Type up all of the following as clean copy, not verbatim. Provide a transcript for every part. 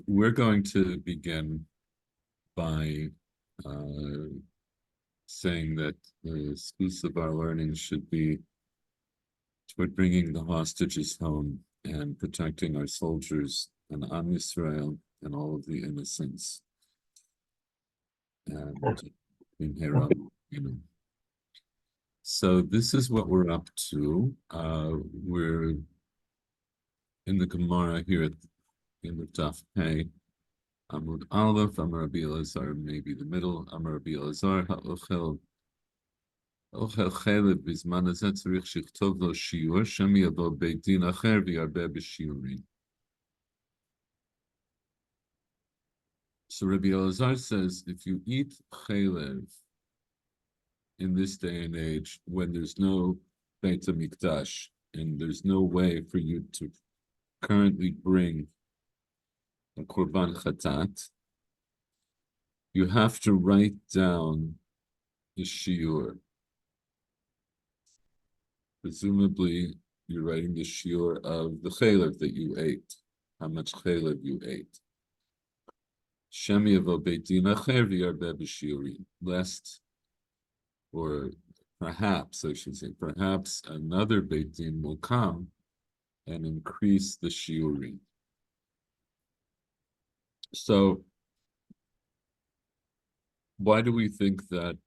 we're going to begin by uh, saying that the schools of our learning should be toward bringing the hostages home and protecting our soldiers and Am Yisrael and all of the innocents and in Heron, you know. So this is what we're up to. We're in the Gemara here in the Daf Pei. Amud Aleph, Amar Rabbi Elazar, maybe the middle. Amar Rabbi Elazar, Ha'ochel chelev bizman hazeh tzarich shichtov lo shiur, shem yavo beit din acher v'yarbeh b'shiurim. So Rabbi Elazar says, if you eat chelev in this day and age, when there's no Beit HaMikdash, and there's no way for you to currently bring a Korban Chatat, you have to write down the shiur. Presumably, you're writing the shiur of the chelev that you ate, how much chelev you ate. Shem yavo beit din acher v'yarbeh b'shiurim, lest, or perhaps, I should say, perhaps another beit din will come and increase the shiurim. So, why would we think that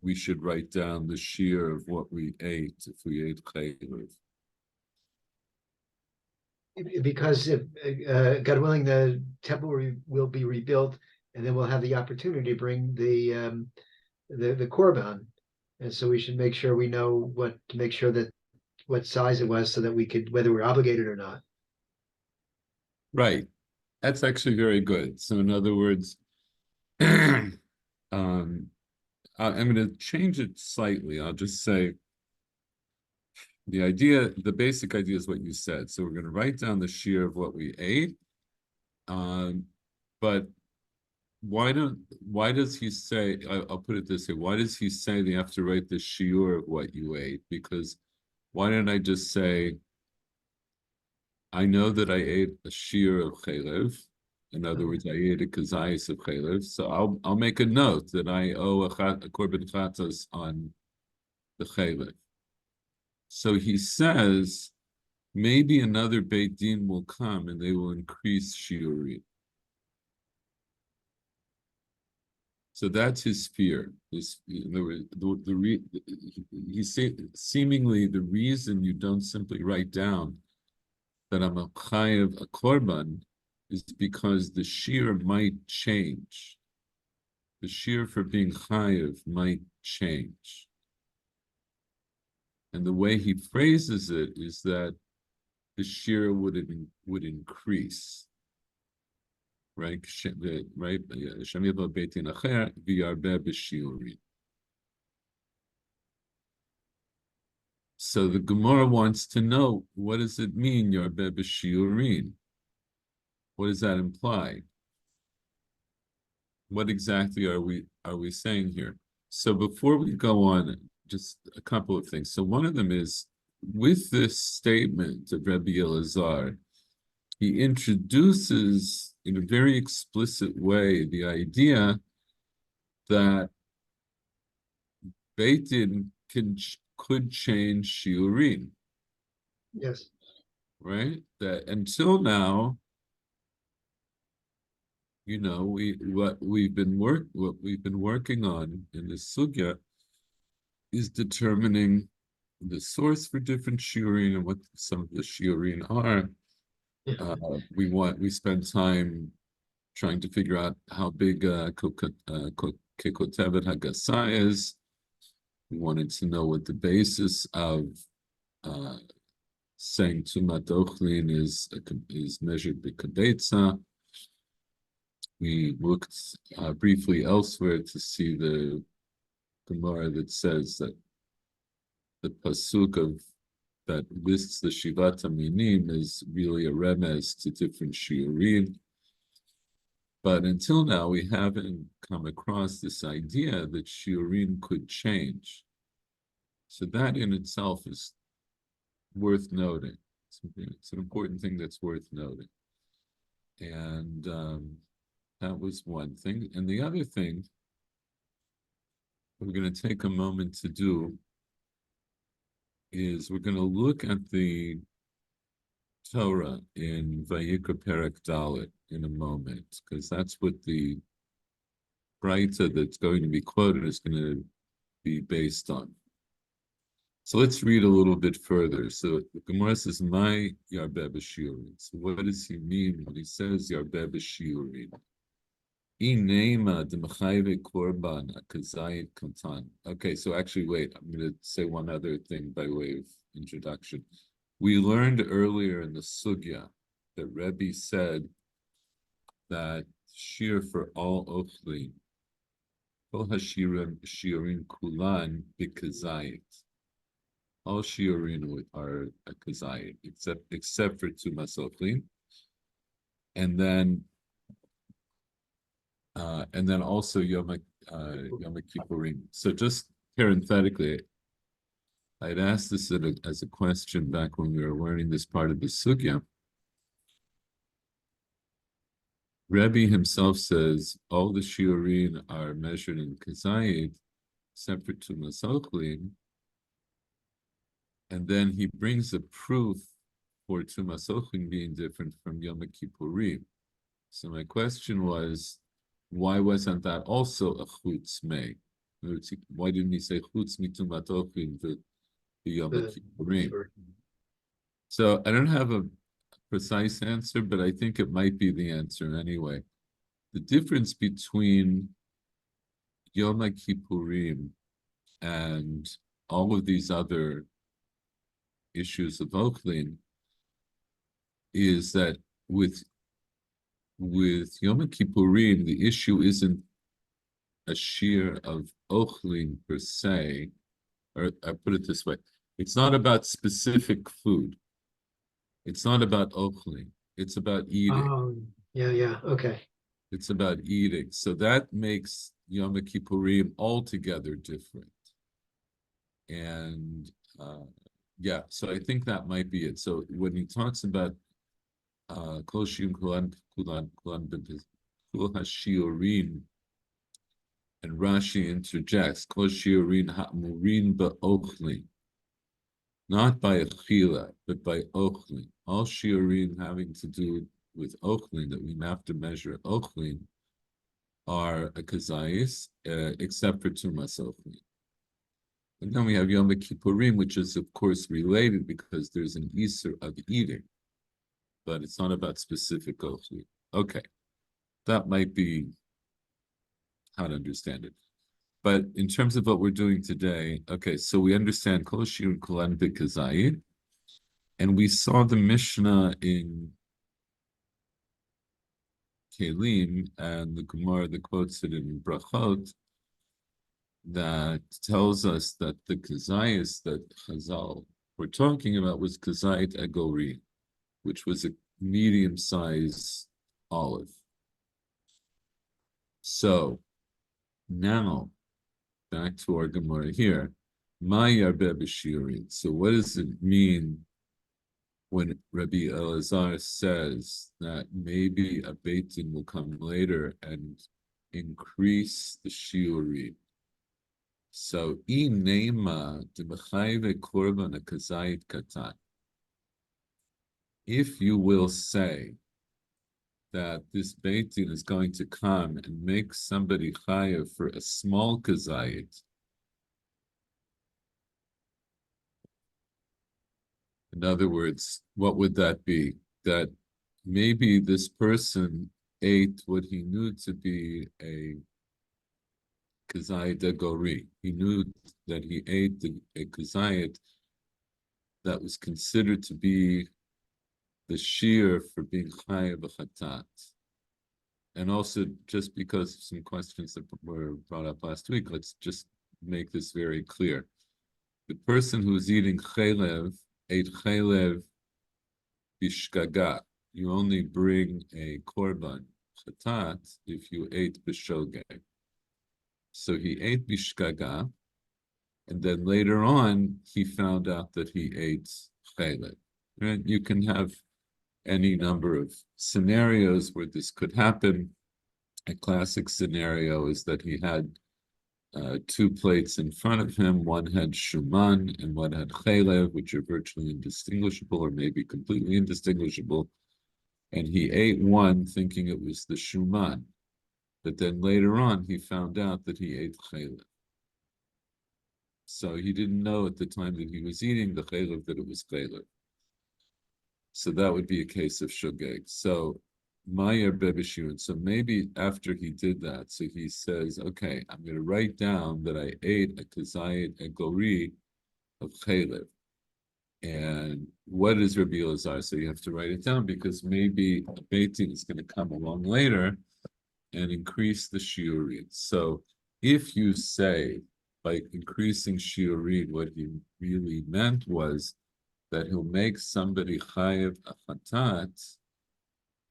we should write down the shiur of what we ate if we ate chaylev? Because if God willing, the temple will be rebuilt, and then we'll have the opportunity to bring the korban, and so we should make sure we know what size it was, so that we could, whether we're obligated or not. Right. That's actually very good. So in other words, I'm going to change it slightly. I'll just say the basic idea is what you said. So we're going to write down the shiur of what we ate. But why does he say, I'll put it this way, why does he say they have to write the shiur of what you ate? Because why don't I just say, I know that I ate a shiur of chelev. In other words, I ate a kazayis of chelev. So I'll make a note that I owe a korban chatas on the chelev. So he says, maybe another beit din will come and they will increase shiurim. So that's his fear. Seemingly the reason you don't simply write down that I'm a chayav a korban is because the shiur might change. The shiur for being chayav might change. And the way he phrases it is that the shiur would increase. Right? Right? Shem yavo beit din acher v'yarbeh b'shiurim. So the Gemara wants to know, what does it mean, yarbeh b'shiurim? What does that imply? What exactly are we saying here? So before we go on, just a couple of things. So one of them is, with this statement of Rabbi Elazar, he introduces in a very explicit way the idea that Beit Din could change shiurim. Yes. Right? That until now, what we've been working on in this sugya is determining the source for different shiurim and what some of the shiurim are. We spend time trying to figure out how big Kekotevet Hagasa is. We wanted to know what the basis of saying Tumat Ochlin is measured by Kadetza. We looked briefly elsewhere to see the Gemara that says that the pasuk that lists the Shivat HaMinim is really a remez to different shiurim. But until now, we haven't come across this idea that shiurim could change. So that in itself is worth noting. It's an important thing that's worth noting. And that was one thing. And the other thing we're going to take a moment to do is we're going to look at the Torah in Vayikra Perek Dalet in a moment, because that's what the Braita that's going to be quoted is going to be based on. So let's read a little bit further. So the Gemara says, "My Yarbeh b'shiurin." So what does he mean when he says Yarbeh b'shiurin? Inema demachayve korban akazayit kantan. Okay, so actually, wait. I'm going to say one other thing by way of introduction. We learned earlier in the sugya that Rebbe said that shir for all ochlin, kol hashirim shiurin kulan b'kazayit. All shiurin are a kazayit, except for tumas ochlin, and then also Yoma Kippurim. So just parenthetically, I'd asked this as a question back when we were learning this part of the sugya. Rebbe himself says all the shiurin are measured in kazayit, except for tumas ochlin, and then he brings a proof for tumas ochlin being different from Yom Kippurim. So my question was, why wasn't that also a chutz mei? Why didn't he say chutz mitumat ochlin the Yom Kippurim? So I don't have a precise answer, but I think it might be the answer anyway. The difference between Yom Kippurim and all of these other issues of ochlin is that with Yom Kippurim, the issue isn't a shear of ochlin per se, or I put it this way, it's not about specific food. It's not about ochlin. It's about eating. Yeah, okay. It's about eating. So that makes Yom Kippurim altogether different. And yeah, so I think that might be it. So when he talks about Kol Kulan Kul HaShiurim, and Rashi interjects, Kol Shiurin Ha'murin Ba'ochlin, not by achila, but by ochlin. All shiurin having to do with ochlin, that we have to measure ochlin, are a kazayis, except for tumas ochlin. And then we have Yom Kippurim, which is of course related because there's an Isser of eating, but it's not about specific ochlin. Okay, that might be how to understand it. But in terms of what we're doing today, okay, so we understand Kol Shir Kulan B'Kazayit, and we saw the Mishnah in Kelim, and the Gemara that quotes it in Brachot, that tells us that the Kazayis that Chazal were talking about was Kazayit Agori, which was a medium-sized olive. So now, back to our Gemara here. My Yarbeh b'shiurin. So what does it mean when Rabbi Elazar says that maybe a Beit Din will come later and increase the shiurin? So inema demechayve korban kazayit katan. If you will say that this Beit Din is going to come and make somebody chayav for a small kazayit, in other words, what would that be? That maybe this person ate what he knew to be a kazayit agori. He knew that he ate a kazayit that was considered to be the shear for being chayav b'chatat. And also, just because of some questions that were brought up last week, let's just make this very clear. The person who's eating chaylev ate chaylev bishgaga. You only bring a korban chatat if you ate b'shogeg. So he ate bishgaga, and then later on he found out that he ate chaylev. And you can have any number of scenarios where this could happen. A classic scenario is that he had two plates in front of him. One had shuman and one had chalev, which are virtually indistinguishable or maybe completely indistinguishable. And he ate one thinking it was the shuman. But then later on, he found out that he ate chalev. So he didn't know at the time that he was eating the chalev that it was chalev. So that would be a case of shogeg. So Mayer Bebeshun. So maybe after he did that, so he says, okay, I'm going to write down that I ate a kazayit, a gori of chalev. And what is Rabbi Elazar? So you have to write it down because maybe a beitin is going to come along later and increase the shiurim. So if you say by increasing shiurim, what he really meant was that he'll make somebody chayev a chatat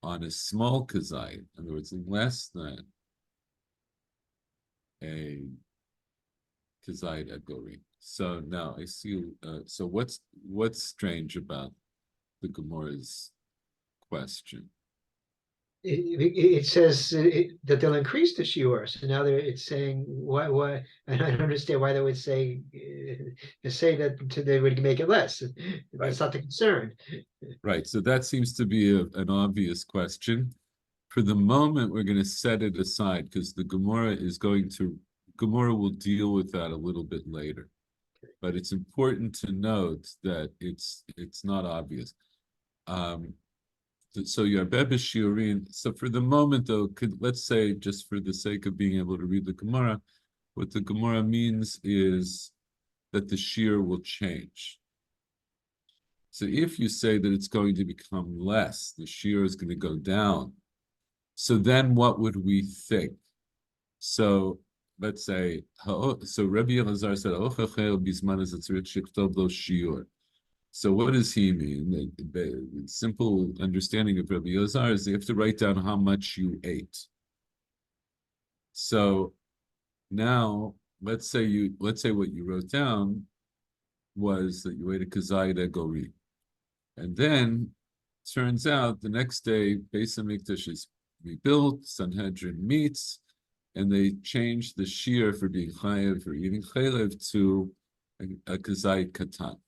on a small kazayit, in other words, less than a kazayit agori. So now I see. So what's strange about the Gemara's question? It says that they'll increase the shiur. So now it's saying why, and I don't understand why they would say that they would make it less. That's not the concern. Right. So that seems to be an obvious question. For the moment, we're going to set it aside because the Gemara will deal with that a little bit later. But it's important to note that it's not obvious. So Yarbeh Shiurin. So for the moment, though, let's say just for the sake of being able to read the Gemara, what the Gemara means is that the shear will change. So if you say that it's going to become less, the shear is going to go down. So then what would we think? So let's say, so Rabbi Elazar said, so what does he mean? The simple understanding of Rabbi Elazar is you have to write down how much you ate. So now let's say what you wrote down was that you ate a kazayit gori. And then turns out the next day, Beis Hamikdash is rebuilt, Sanhedrin meets, and they change the shear for being chayev or eating chalev to a kazayit katan.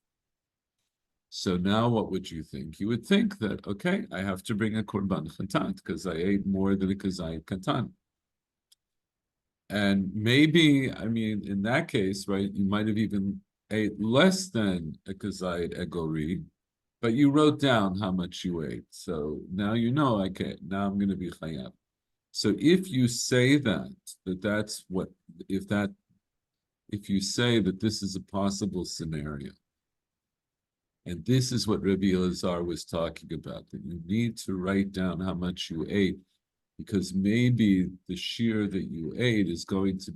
So now what would you think? You would think that, okay, I have to bring a korban katan because I ate more than a kazayit katan. And maybe, I mean, in that case, right, you might have even ate less than a kazayit egori, but you wrote down how much you ate. So now you know, okay, now I'm going to be chayav. So if you say that's what, if you say that this is a possible scenario, and this is what Rabbi Elazar was talking about, that you need to write down how much you ate, because maybe the shear that you ate is going to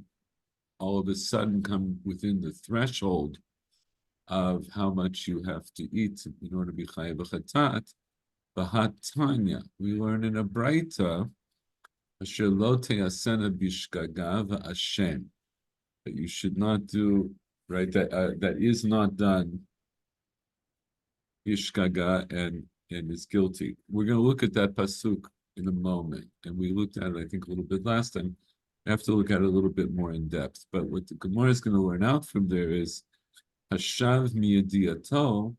all of a sudden come within the threshold of how much you have to eat in order to be chayav chatat. B'hatanya, we learn in a brayta, asher lo te'asena bishgaga v'ashem, that you should not do, right, that is not done bishgaga and is guilty. We're going to look at that pasuk in a moment, and we looked at it, I think, a little bit last time. I have to look at it a little bit more in depth. But what the Gemara is going to learn out from there is Hashav miyadiato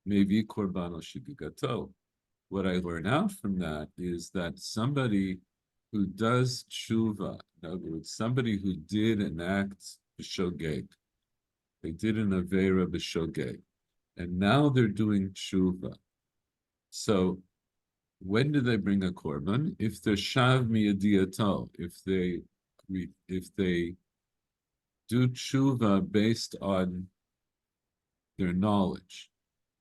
maybe korban shigigato. What I learn out from that is that somebody who does tshuva, in other words, somebody who did an act b'shogeg, they did an avera b'shogeg, and now they're doing tshuva. So when do they bring a korban? If they're shav miyadiato, if they do tshuva based on their knowledge.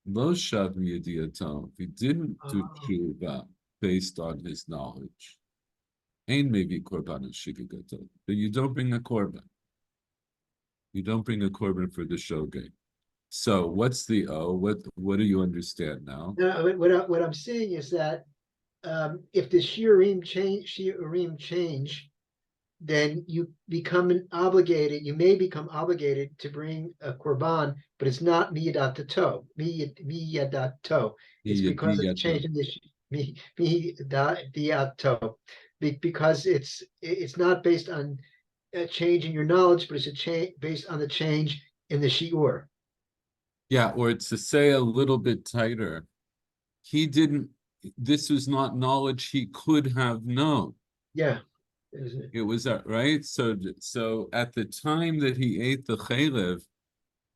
Lo shav miyadiato, if he didn't do tshuva based on his knowledge, ain maybe korban shigigato, then you don't bring a korban. You don't bring a korban for the shogeg. So what's the what do you understand now? What I'm saying is that if the shiurim change, then you may become obligated to bring a korban, but it's not miyadato. It's because of the change in this miyadato. Because it's not based on a change in your knowledge, but it's a change based on the change in the shiur. Yeah, or to say a little bit tighter, he didn't, this was not knowledge he could have known. Yeah. It was right. So at the time that he ate the chaylev,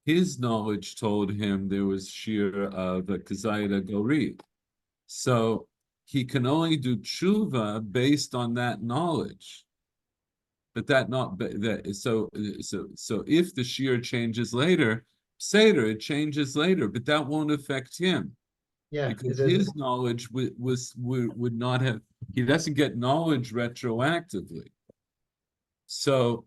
his knowledge told him there was shear of a kazayda gori. So he can only do tshuva based on that knowledge. But that not that so if the shear changes later, Seder, it changes later, but that won't affect him Yeah. because his knowledge would not have, he doesn't get knowledge retroactively. So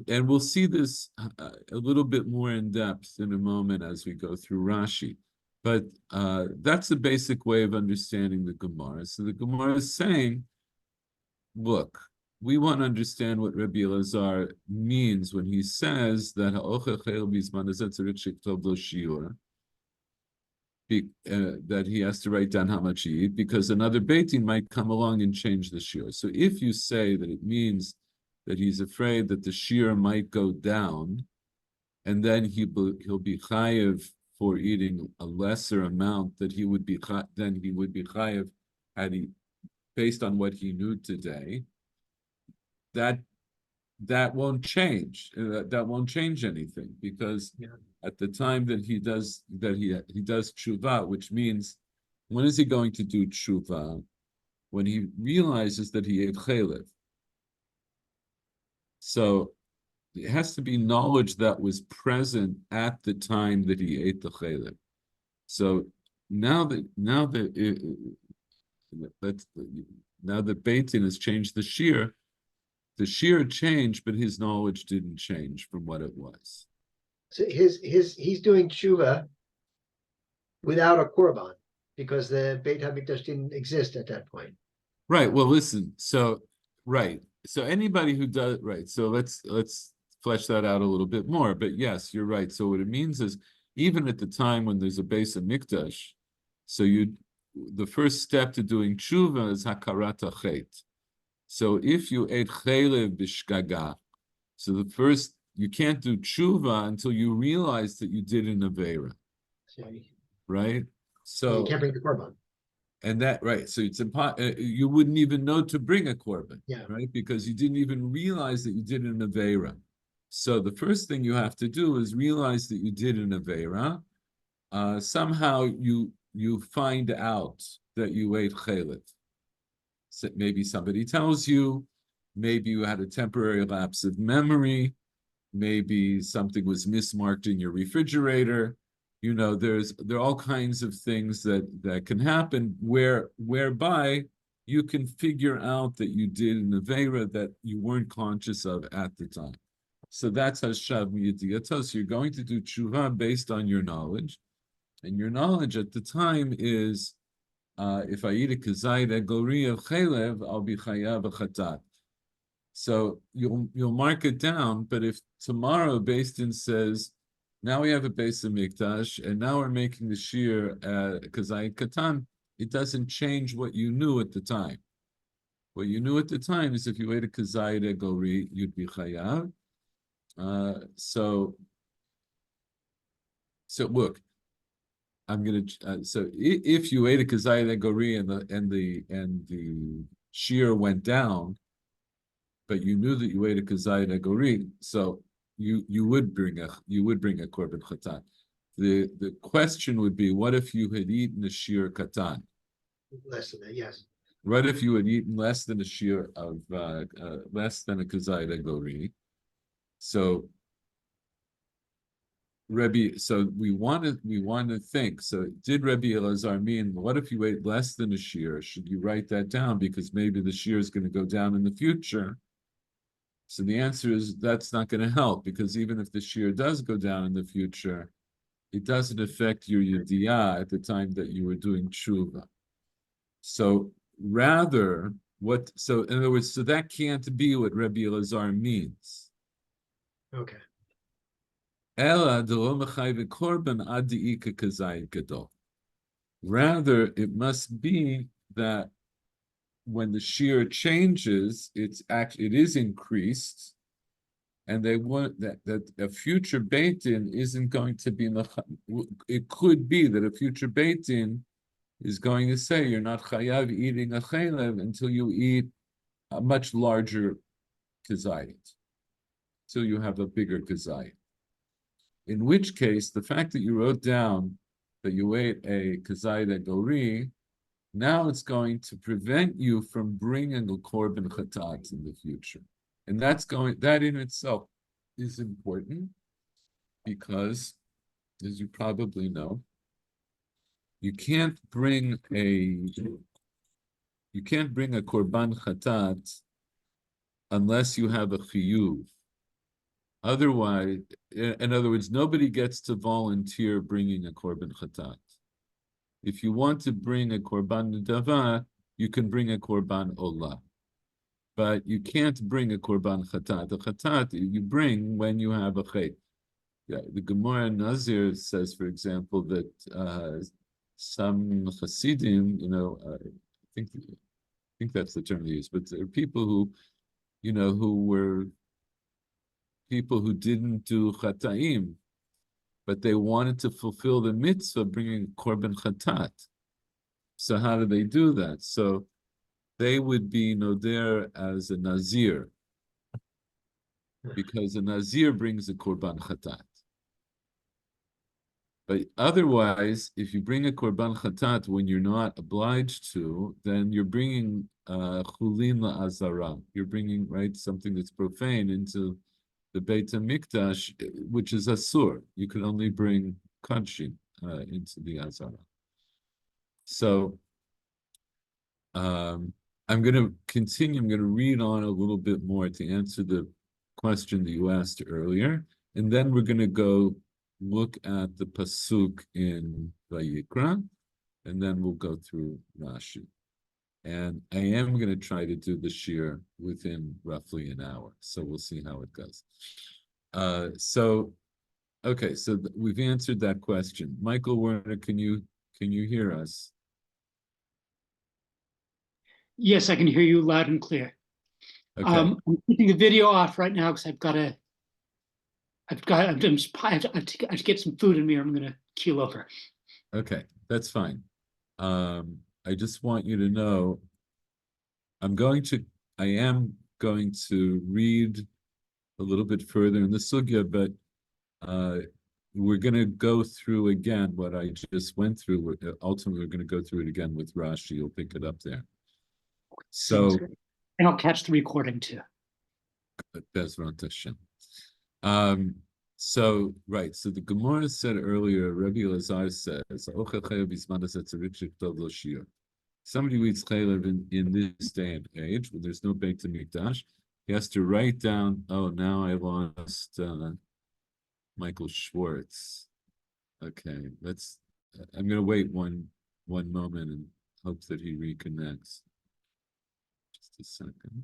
and we'll see this a little bit more in depth in a moment as we go through Rashi. But that's the basic way of understanding the Gemara. So the Gemara is saying, look, we want to understand what Rabbi Elazar means when he says that that he has to write down how much he eat, because another beitin might come along and change the shiur. So if you say that it means that he's afraid that the shiur might go down, and then he'll be chayev for eating a lesser amount that he would be chayev had he, based on what he knew today, that won't change. That won't change anything, because at the time that he does tshuva, which means, when is he going to do tshuva? When he realizes that he ate chaylev. So it has to be knowledge that was present at the time that he ate the chaylev. So now that Beitin has changed the shear changed, but his knowledge didn't change from what it was. So he's doing tshuva without a korban, because the Beit HaMikdash didn't exist at that point. Right. Well, listen. So right. So anybody who does right. So let's flesh that out a little bit more. But yes, you're right. So what it means is, even at the time when there's a base of mikdash, so the first step to doing tshuva is hakarat hachet. So if you ate chaylev b'shgaga, so the first, you can't do tshuva until you realize that you did an avera, right? So you can't bring the korban. And that, right, so it's impossible, you wouldn't even know to bring a korban, right? Because you didn't even realize that you did an avera. So the first thing you have to do is realize that you did an avera. Somehow you find out that you ate chaylev. So maybe somebody tells you, maybe you had a temporary lapse of memory, maybe something was mismarked in your refrigerator. You know, there are all kinds of things that can happen whereby you can figure out that you did an avera that you weren't conscious of at the time. So that's hashav miyadiyato. So you're going to do tshuva based on your knowledge, and your knowledge at the time is, if I eat a kazayda gori of chaylev, I'll be chayav a chatat. So you'll mark it down. But if tomorrow Beis Din says, now we have a base of mikdash, and now we're making the shear kazayit katan, it doesn't change what you knew at the time. What you knew at the time is, if you ate a kazayit gori, you'd be chayav. So look, I'm gonna. So if you ate a kazayit gori and the shear went down, but you knew that you ate a kazayit gori, so you would bring a korban chatan. The question would be, what if you had eaten a shear katan? Less than that, yes. What if you had eaten less than a shear of less than a kazayit gori? So we want to think. So did Rabbi Elazar mean, what if you ate less than a shear? Should you write that down, because maybe the shear is going to go down in the future? So the answer is, that's not going to help, because even if the shear does go down in the future, it doesn't affect your yediyah at the time that you were doing tshuva. So rather, what? So in other words, so that can't be what Rabbi Elazar means. Okay. Ela de lo mechayve korban ad de'ika kazayit gadol. Rather, it must be that when the shear changes, it is increased, and they want that a future beit-din isn't going to be. It could be that a future beit-din is going to say you're not chayav eating a chaylev until you eat a much larger kazayit, till you have a bigger kazayit. In which case, the fact that you wrote down that you ate a kazayit gori, now it's going to prevent you from bringing a korban chatat in the future. And that in itself is important because, as you probably know, you can't bring a korban chatat unless you have a chiyuv. Otherwise, in other words, nobody gets to volunteer bringing a korban chatat. If you want to bring a korban nedava, you can bring a korban olah, but you can't bring a korban chatat. The chatat you bring when you have a chet. Yeah, the Gemara Nazir says, for example, that some Hasidim, I think that's the term they use, but there are people who, who were people who didn't do chataim, but they wanted to fulfill the mitzvah bringing korban chatat. So how do they do that? So they would be noder as a nazir, because a nazir brings a korban chatat. But otherwise, if you bring a korban chatat when you're not obliged to, then you're bringing chulin la'azara. You're bringing something that's profane into the Beit HaMikdash, which is asur. You can only bring kadshin into the azara. So I'm going to continue. I'm going to read on a little bit more to answer the question that you asked earlier, and then we're going to go look at the pasuk in Vayikra, and then we'll go through Rashi. And I am going to try to do the shir within roughly an hour, so we'll see how it goes. Okay, so we've answered that question. Michael Werner, can you hear us? Yes, I can hear you loud and clear. Okay. I'm keeping the video off right now because I have to get some food in me or I'm going to keel over. Okay, that's fine. I just want you to know, I am going to read a little bit further in the sugya, but we're going to go through again what I just went through. Ultimately, we're going to go through it again with Rashi. You'll pick it up there. So, and I'll catch the recording too. Bezrat Hashem. So the Gemara said earlier, Rabbi Elazar says, somebody who eats chaylev in this day and age, when there's no Beit HaMikdash, he has to write down, now I lost Michael Schwartz. Okay, I'm going to wait one moment and hope that he reconnects. Just a second.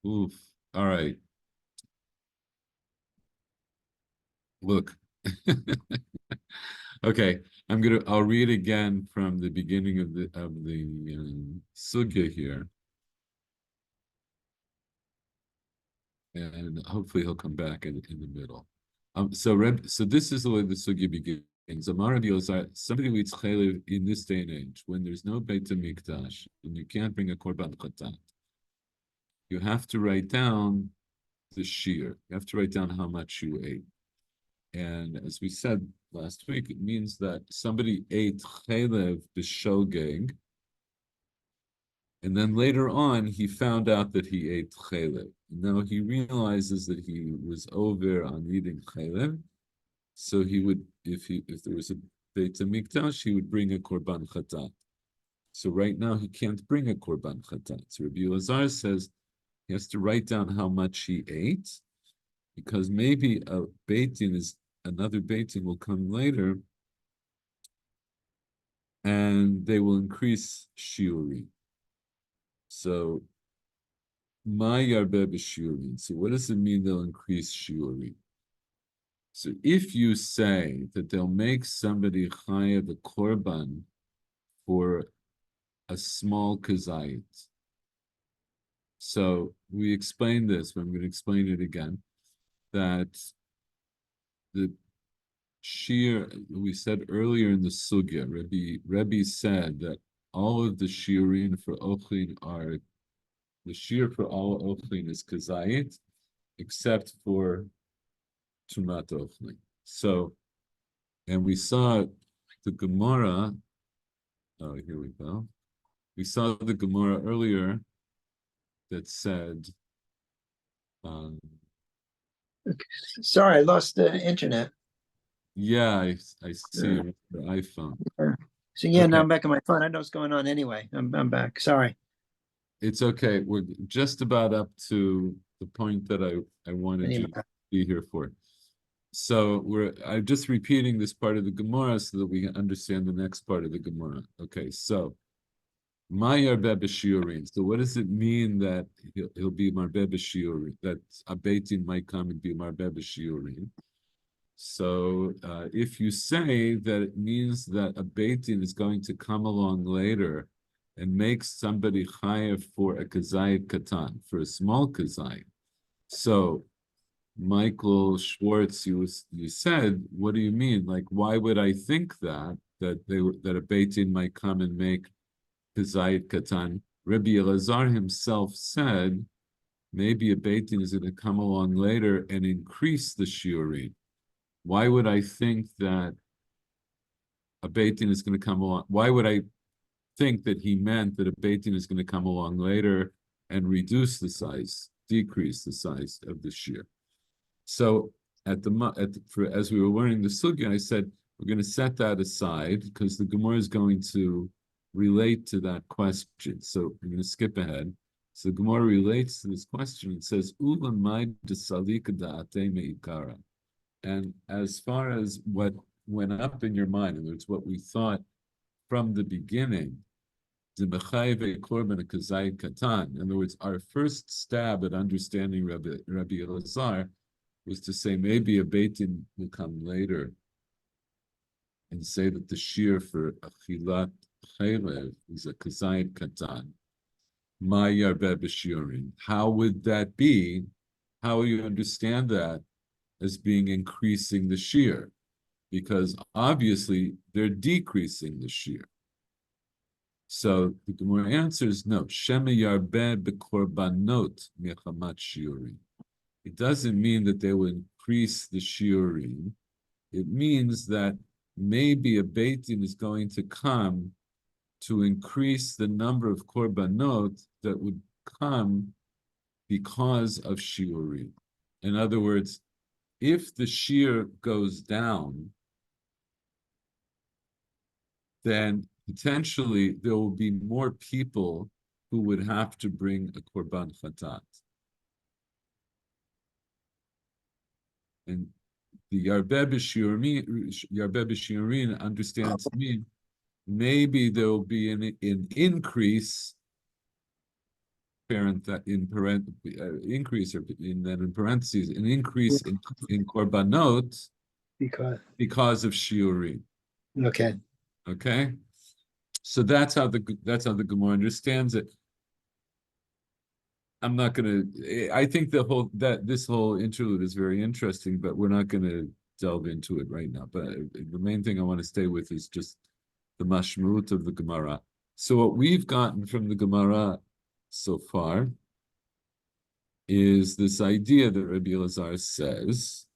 Oof. All right. Look. Okay, I'll read again from the beginning of the sugya here. And hopefully he'll come back in the middle. So this is the way the sugya begins. Somebody who eats chaylev in this day and age, when there's no Beit HaMikdash, and you can't bring a korban chatat, you have to write down the shear. You have to write down how much you ate. And as we said last week, it means that somebody ate chaylev b'shogeg, and then later on he found out that he ate chaylev. Now he realizes that he was over on eating chaylev, so he would, if there was a Beit HaMikdash, he would bring a korban chatat. So right now he can't bring a korban chatat. So Rabbi Elazar says he has to write down how much he ate, because maybe a beitin is another beitin will come later, and they will increase shiuri. So my yarbe b'shiurin. So what does it mean they'll increase shiuri? So if you say that they'll make somebody chayav a korban for a small kazayit, so we explained this, but I'm going to explain it again, that the shir, we said earlier in the sugya, Rebbe said that all of the shiurin for ochlin are, the shir for all ochlin is kazayit, except for tumat ochlin. So, and we saw the Gemara, oh, here we go. We saw the Gemara earlier that said, Sorry, I lost the internet. yeah, I see it on the iPhone. So yeah, now Okay. I'm back on my phone. I know what's going on anyway. I'm back. Sorry. It's okay. We're just about up to the point that I wanted you to be here for. So I'm just repeating this part of the Gemara so that we understand the next part of the Gemara. Okay, so my yarbe b'shiurin. So what does it mean that he'll be marbe b'shiurin? That a beitin might come and be marbe b'shiurin. So if you say that it means that a beitin is going to come along later and make somebody chayav for a kazayit katan, for a small kazayit. So Michael Schwartz, you said, what do you mean? Like, why would I think that a beitin might come and make kazayit katan? Rabbi Elazar himself said, maybe a beitin is going to come along later and increase the shiurim. Why would I think that a beitin is going to come along? Why would I think that he meant that a beitin is going to come along later and reduce the size, decrease the size of the shear? So as we were learning the sugya, I said we're going to set that aside because the Gemara is going to relate to that question. So I'm going to skip ahead. So the Gemara relates to this question. It says, "Ulamai desalika da'ate meikara." And as far as what went up in your mind, in other words, what we thought from the beginning, in other words, our first stab at understanding Rabbi Elazar was to say maybe a beitin will come later and say that the shear for achilat chaylev is a kazayit katan. Ma yarbe b'shiurin. How would that be? How will you understand that as being increasing the shear? Because obviously they're decreasing the shear. So the Gemara answers no. Shema yarbe b'korbanot mechamat shiurim. It doesn't mean that they will increase the shiurim. It means that maybe a beitin is going to come to increase the number of korbanot that would come because of shiurim. In other words, if the shear goes down, then potentially there will be more people who would have to bring a korban chatat. And the Yarbe B'Shiurin understands to mean maybe there will be an increase, increase, or in parentheses, an increase in korbanot because of shiurim. Okay. Okay, so that's how the Gemara understands it. I'm not gonna. I think this whole interlude is very interesting, but we're not gonna delve into it right now. But the main thing I want to stay with is just the mashmut of the Gemara. So what we've gotten from the Gemara so far is this idea that Rabbi Elazar says,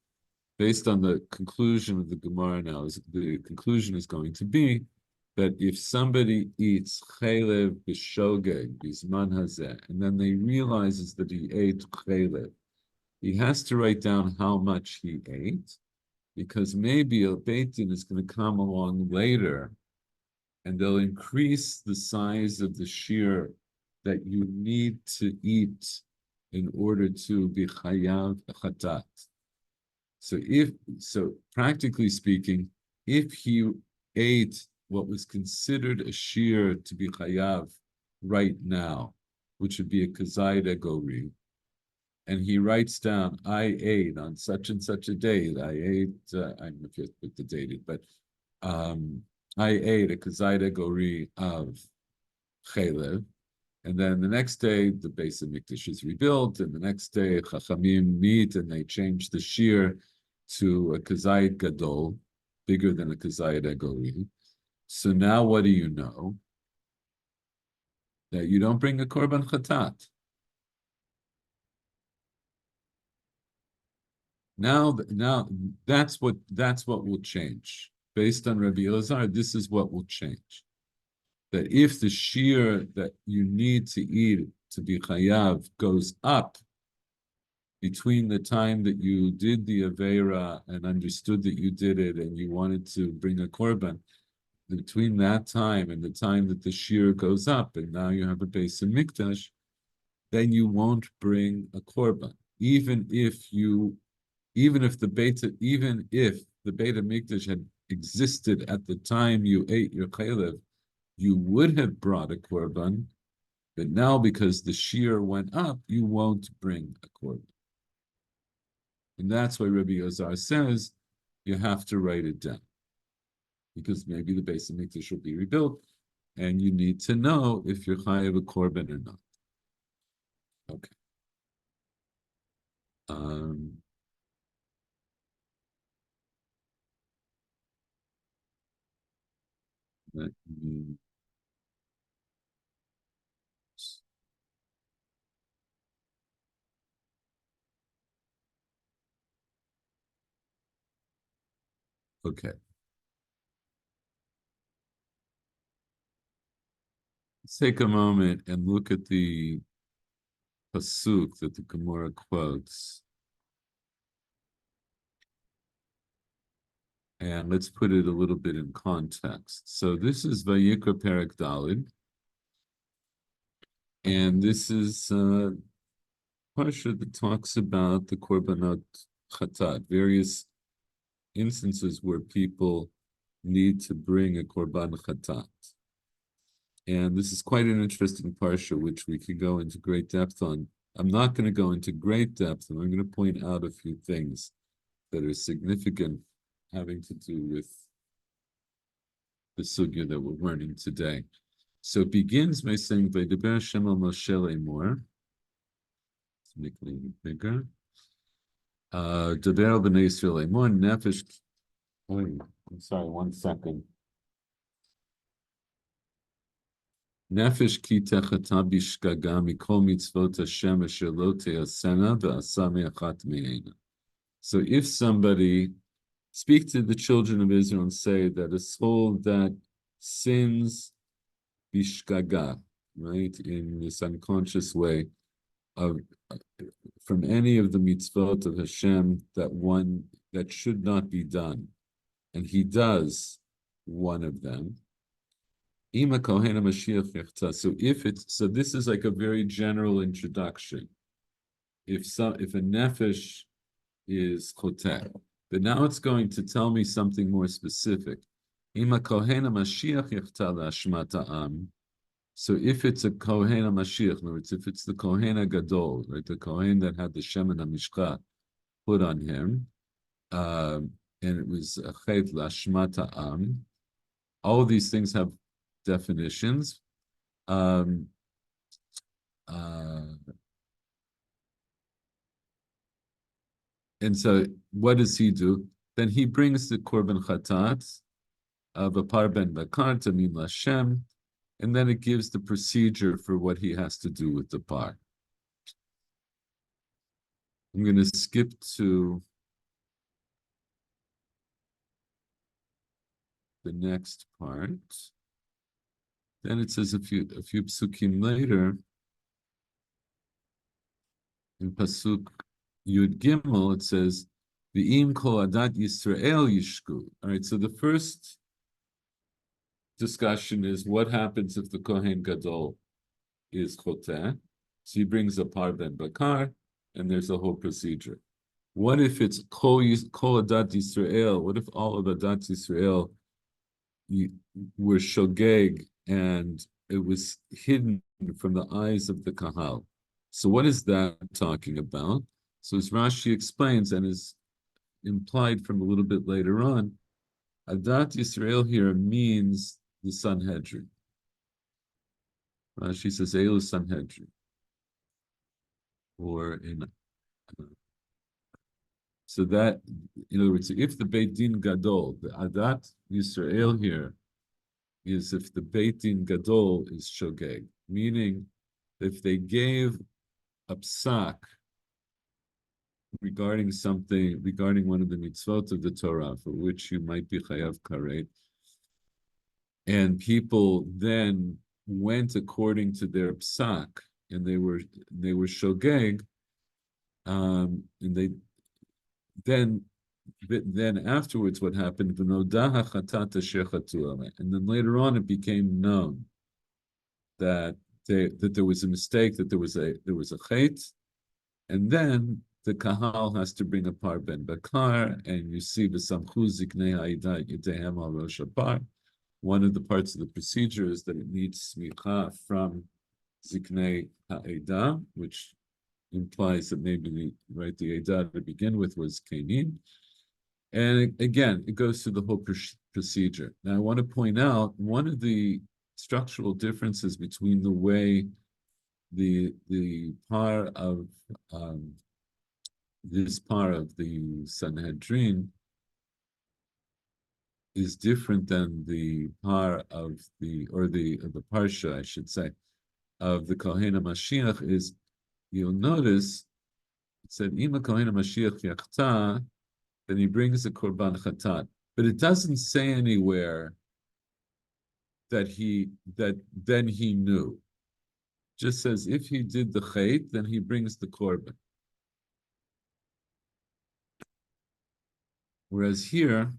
based on the conclusion of the Gemara now, the conclusion is going to be that if somebody eats chaylev b'shogeg bisman hazeh, and then they realizes that he ate chaylev, he has to write down how much he ate, because maybe a beitin is going to come along later, and they'll increase the size of the shear that you need to eat in order to be chayav chatat. So practically speaking, if he ate what was considered a shear to be chayav right now, which would be a kazayda gori, and he writes down, I ate on such and such a date, I ate, I don't know if you have to put the date, but I ate a kazayda gori of chelev, and then the next day the base of Mikdash is rebuilt, and the next day Chachamim meet and they change the shear to a kazayit gadol, bigger than a kazayit agori. So now what do you know? That you don't bring a korban chatat. Now that's what will change. Based on Rabbi Elazar, this is what will change. That if the shear that you need to eat to be chayav goes up between the time that you did the Aveira and understood that you did it and you wanted to bring a korban, between that time and the time that the shear goes up and now you have a base in Mikdash, then you won't bring a korban. Even if the Beit Mikdash had existed at the time you ate your chalev, you would have brought a korban, but now because the shear went up, you won't bring a korban. And that's why Rabbi Yozar says you have to write it down. Because maybe the base of Mikdash will be rebuilt, and you need to know if you're chayav a korban or not. Okay. Let me... Okay. Let's take a moment and look at the pasuk that the Gemara quotes. And let's put it a little bit in context. So this is Vayikra Perek Dalid. And this is parsha that talks about the korbanot chatat, various instances where people need to bring a korban chatat. And this is quite an interesting parsha, which we could go into great depth on. I'm not going to go into great depth, and I'm going to point out a few things that are significant having to do with the sugya that we're learning today. So it begins by saying, Vaydaber Hashem al Moshe lemor. Let's make it a little bigger. Daber al b'nei Yisrael lemor, nefesh... Oh, I'm sorry, 1 second. Nefesh ki techata bishgaga mikol mitzvot Hashem asher lo te'asena ve'asa me'achat me'ena. So if somebody speak to the children of Israel and say that a soul that sins bishgaga, right, in this unconscious way, of from any of the mitzvot of Hashem that should not be done, and he does one of them. So this is like a very general introduction. If a nefesh is choteh, but now it's going to tell me something more specific. So if it's a Kohen HaMashiach, in other words, if it's the Kohen HaGadol, right, the Kohen that had the Shemen HaMishcha put on him, and it was a Chet Lashmat Ha'am, all of these things have definitions. And so what does he do? Then he brings the Korban Chatat of a Par Ben Bakar Tamim Lashem, and then it gives the procedure for what he has to do with the par. I'm going to skip to the next part. Then it says a few psukim later, in pasuk Yud Gimel, it says, "V'im kol adat Yisrael yishku." All right, so the first discussion is what happens if the Kohen Gadol is choteh, So he brings a par ben bakar, and there's a whole procedure. What if it's kol adat Yisrael? What if all of adat Yisrael were shogeg and it was hidden from the eyes of the kahal? So what is that talking about? So as Rashi explains and is implied from a little bit later on, adat Yisrael here means the Sanhedrin. Rashi says Elu Sanhedrin, or in so that, in other words, if the Beit Din Gadol, the Adat Yisrael here, is if the Beit Din Gadol is shogeg, meaning if they gave a psak regarding something, regarding one of the mitzvot of the Torah, for which you might be chayav karet, and people then went according to their psak, and they were shogeg, and they then afterwards what happened, and then later on it became known that there was a mistake, that there was a chait, and then the kahal has to bring a par ben bakar, and you see the samchu ziknei ha'ida yedehem al rosh par. One of the parts of the procedure is that it needs smicha from ziknei ha'ida, which implies that maybe the Eidah to begin with was Kainin. And again, it goes through the whole procedure. Now, I want to point out one of the structural differences between the way the par of this par of the Sanhedrin is different than the par of the parsha, I should say, of the Kohen HaMashiach is, you'll notice it said Ima Kohen HaMashiach Yachta, then he brings the Korban Chatat. But it doesn't say anywhere that then he knew. It just says if he did the Chait, then he brings the Korban. Whereas here,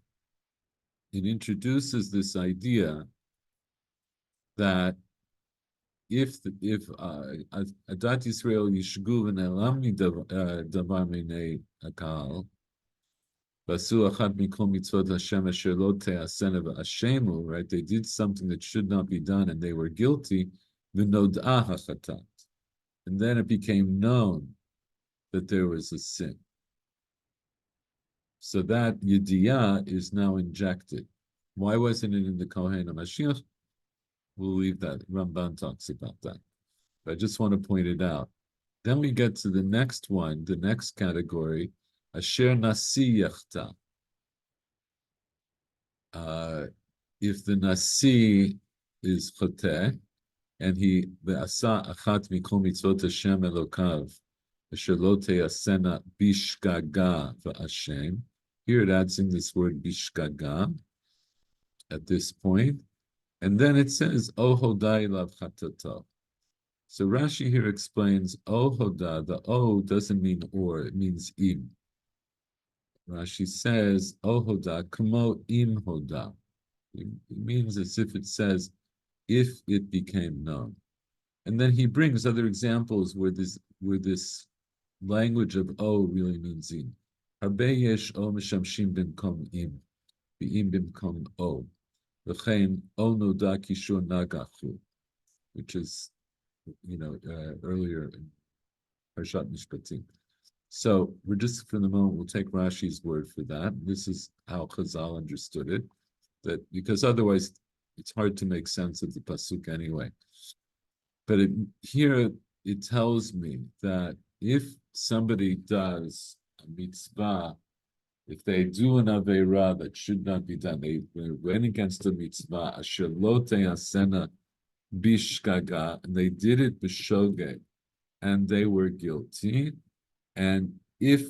it introduces this idea that if Adat Yisrael yishgu v'ne'elam davar minei hakal, v'asu achat mikol mitzvot Hashem asher lo te'asena v'ashemu, right? They did something that should not be done, and they were guilty. V'nod'ah hachatat, and then it became known that there was a sin. So that yediyah is now injected. Why wasn't it in the Kohen HaMashiach? We'll leave that. Ramban talks about that. But I just want to point it out. Then we get to the next one, the next category, Asher Nasi Yachta. If the Nasi is Choteh, and he Ve'asa Achat Mikol Mitzvot Hashem Elokav, Asher Lo Te'asena Bishgaga V'Ashem. Here it adds in this word Bishgaga at this point. And then it says, O Hodai Lav Chatato. So Rashi here explains, O Hoda, the O doesn't mean or, it means im. Rashi says, O Hoda, Kamo im Hoda. It means as if it says, if it became known. And then he brings other examples where this language of O really means im. Harbe yesh O meshamshim bimkom im, im bimkom O. Which is, earlier in Parshat Mishpatim. So we're just, for the moment, we'll take Rashi's word for that. This is how Chazal understood it, that because otherwise it's hard to make sense of the pasuk anyway. But here it tells me that if somebody does a mitzvah, if they do an aveira that should not be done, they went against the mitzvah, asher lo te'asena bishgaga, and they did it b'shogeg, and they were guilty. And if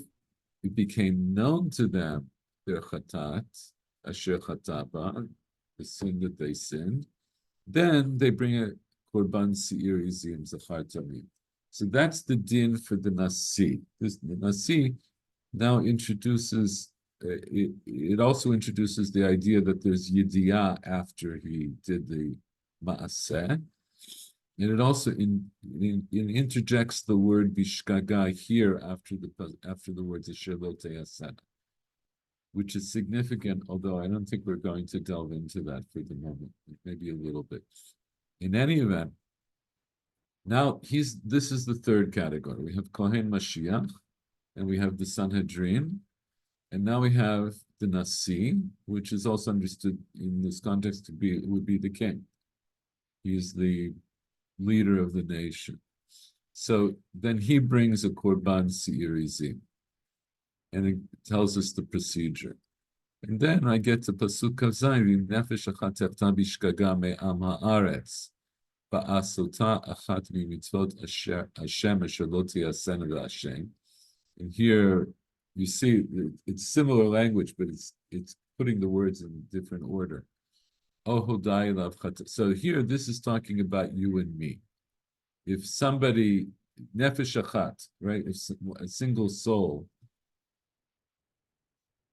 it became known to them, their chatat, asher chataba, the sin that they sinned, then they bring a korban seir izim zachar tamid. So that's the din for the nasi. The nasi now introduces, it also introduces the idea that there's yediyah after he did the ma'aseh. And it also interjects the word bishgaga here after the words asher lo te'asena, which is significant, although I don't think we're going to delve into that for the moment, maybe a little bit. In any event, now this is the third category. We have Kohen Mashiach, and we have the Sanhedrin, and now we have the Nasi, which is also understood in this context to be would be the king. He's the leader of the nation. So then he brings a korban se'irizim, and it tells us the procedure. And then I get to pasuk kavzayim nefesh achat tefta bishgaga me'am haaretz ba'asota achat mimitzvot Hashem asher lo tiyasena v'Hashem. And here you see it's similar language, but it's putting the words in different order. So here, this is talking about you and me. If somebody, nefesh achat, right? If a single soul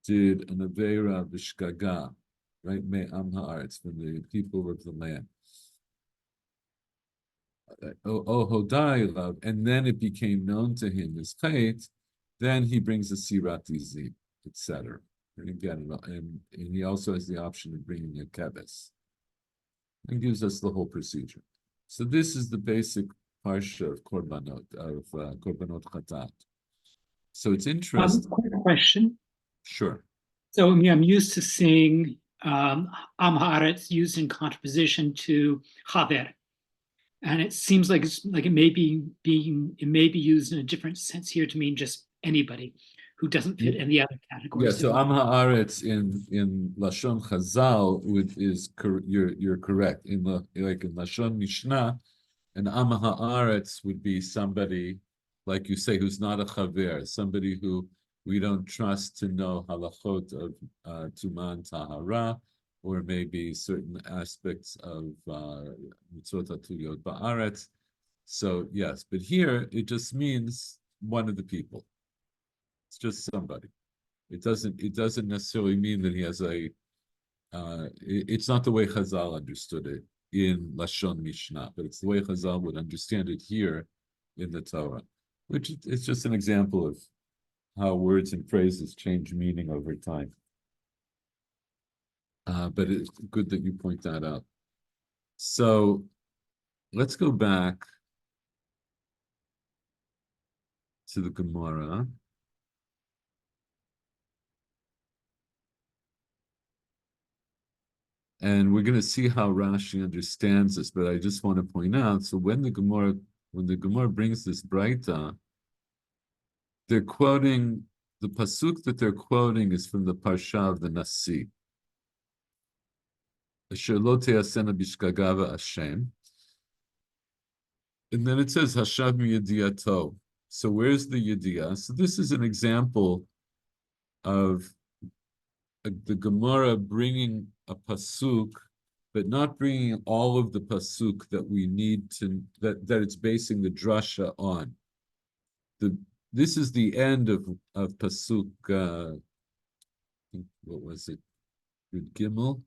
did an aveira b'shgaga, right? Me'am haaretz, from the people of the land. And then it became known to him as chait, then he brings a sirat izim, etc. And again, and he also has the option of bringing a keves. And gives us the whole procedure. So this is the basic parsha of korbanot chatat. So it's interesting. Quick question. Sure. So I mean, I'm used to seeing Am Haaretz used in contraposition to Chaver, and it seems like it may be used in a different sense here to mean just anybody who doesn't fit in the other categories. Yeah, so Am Haaretz in Lashon Chazal you're correct. In Lashon Mishnah, an Am Haaretz would be somebody, like you say, who's not a chaver, somebody who we don't trust to know halachot of Tuman Tahara, or maybe certain aspects of mitzvot hatuyot ba'aretz. So yes, but here it just means one of the people. It's just somebody. It doesn't necessarily mean that he has a. It's not the way Chazal understood it in Lashon Mishnah, but it's the way Chazal would understand it here in the Torah, which it's just an example of how words and phrases change meaning over time. But it's good that you point that out. So let's go back to the Gemara. And we're going to see how Rashi understands this, but I just want to point out, so when the Gemara brings this Braita, they're quoting, the pasuk that they're quoting is from the Parsha of the Nasi. Asher lo te'asena bishgaga v'Hashem. And then it says, Hashav mi'yediyato. So where's the yediyah? So this is an example of the Gemara bringing a pasuk, but not bringing all of the pasuk that we need to, that it's basing the drasha on. This is the end of pasuk, what was it? Yud Gimel?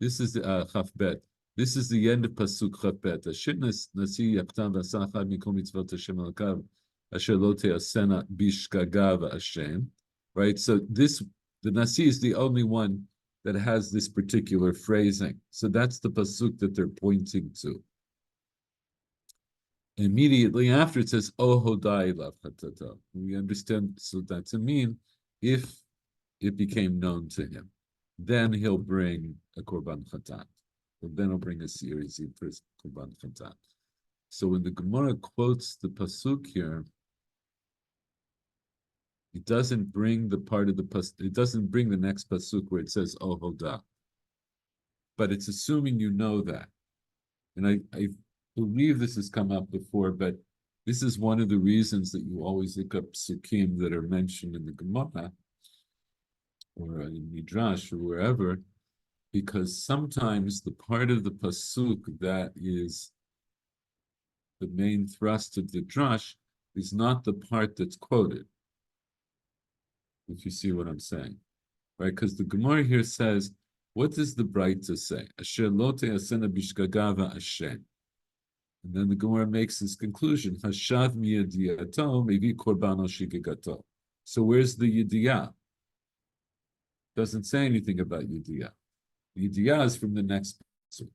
This is Chaf Bet. This is the end of pasuk Chaf Bet. Ashitnas nasi yaktam v'asa achad mikol mitzvot Hashem alkav asher lo te'asena bishgaga v'Hashem. Right. So the nasi is the only one that has this particular phrasing. So that's the pasuk that they're pointing to. Immediately after it says "Oh hodai lav chatata." We understand so that to mean if it became known to him, then he'll bring a korban chatat. Then he'll bring a series of korban chatat. So when the Gemara quotes the pasuk here, it doesn't bring the part of the pasuk. It doesn't bring the next pasuk where it says "Oh hoda," but it's assuming you know that. And I believe this has come up before, but this is one of the reasons that you always look up psukim that are mentioned in the Gemara or in Midrash or wherever, because sometimes the part of the pasuk that is the main thrust of the drash is not the part that's quoted. If you see what I'm saying, right? Because the Gemara here says, What does the Braita say? Asher lo te'asena bishgaga va'ashen. And then the Gemara makes this conclusion: Hashav miyadiyato mevi korban al shigagato. So where's the yidiyah? Doesn't say anything about yidiyah. Yidiyah is from the next pasuk.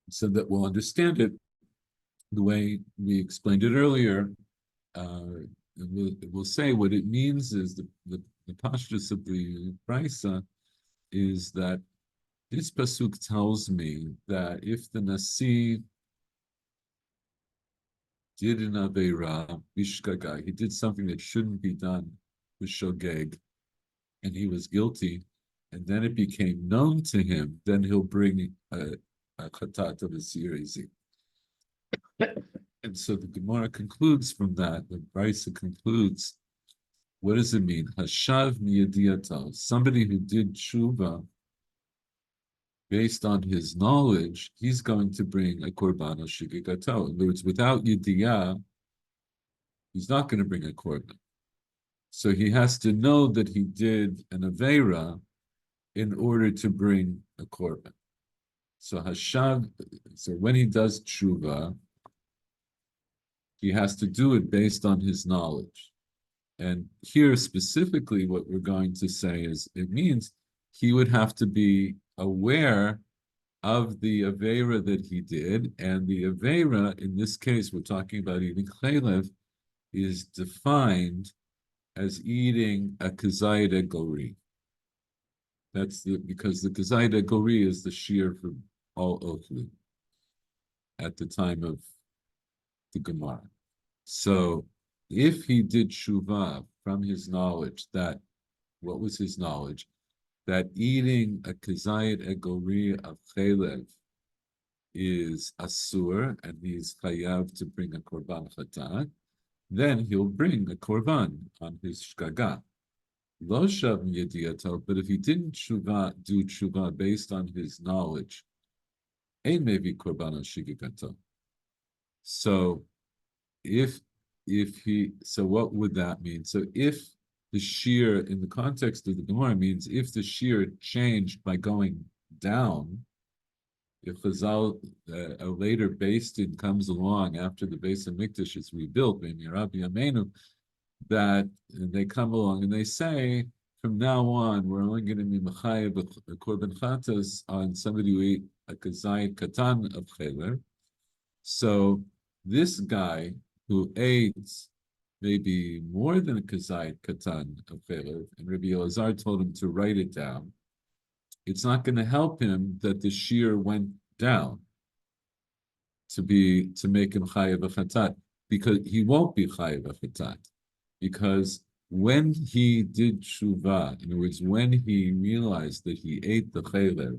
So that we'll understand it the way we explained it earlier. We'll say what it means is the pashtus of the Brisa is that this pasuk tells me that if the Nasi did an Aveira, Bishkagai, he did something that shouldn't be done with Shogeg, and he was guilty, and then it became known to him, then he'll bring a Chatat of a series. And so the Gemara concludes from that, the Brisa concludes, what does it mean? Hashav miyadiyato, somebody who did tshuva based on his knowledge, he's going to bring a korban al shigigato. In other words, without yidiyah, he's not going to bring a korban. So he has to know that he did an aveira in order to bring a korban. So hashav, so when he does tshuva, he has to do it based on his knowledge. And here specifically, what we're going to say is it means he would have to be aware of the Aveira that he did. And the Aveira, in this case, we're talking about eating chaylev, is defined as eating a kazayda gori. That's because the kazayda gori is the shear for all ochli at the time of the Gemara. So if he did shuvah from his knowledge, that, what was his knowledge? That eating a kazayit egori of chaylev is asur, and he's chayav to bring a korban chatat, then he'll bring a korban on his shgaga. Lo shav yediyato, but if he didn't do tshuva based on his knowledge, ein maybe korban on shigagato. So so what would that mean? So if the shear in the context of the Gemara means if the shear changed by going down, if Chazal, a later Beis Din comes along after the Beis Hamikdash is rebuilt, maybe Rabbi Amenu, that they come along and they say, from now on, we're only going to be mechayev a korban chatas on somebody who ate a kazayit katan of chayler. So this guy who ate maybe more than a kazayit katan of chaylev, and Rabbi Elazar told him to write it down, it's not going to help him that the shear went down to make him chayav a chatat, because he won't be chayav a chatat, because when he did tshuva, in other words, when he realized that he ate the chaylev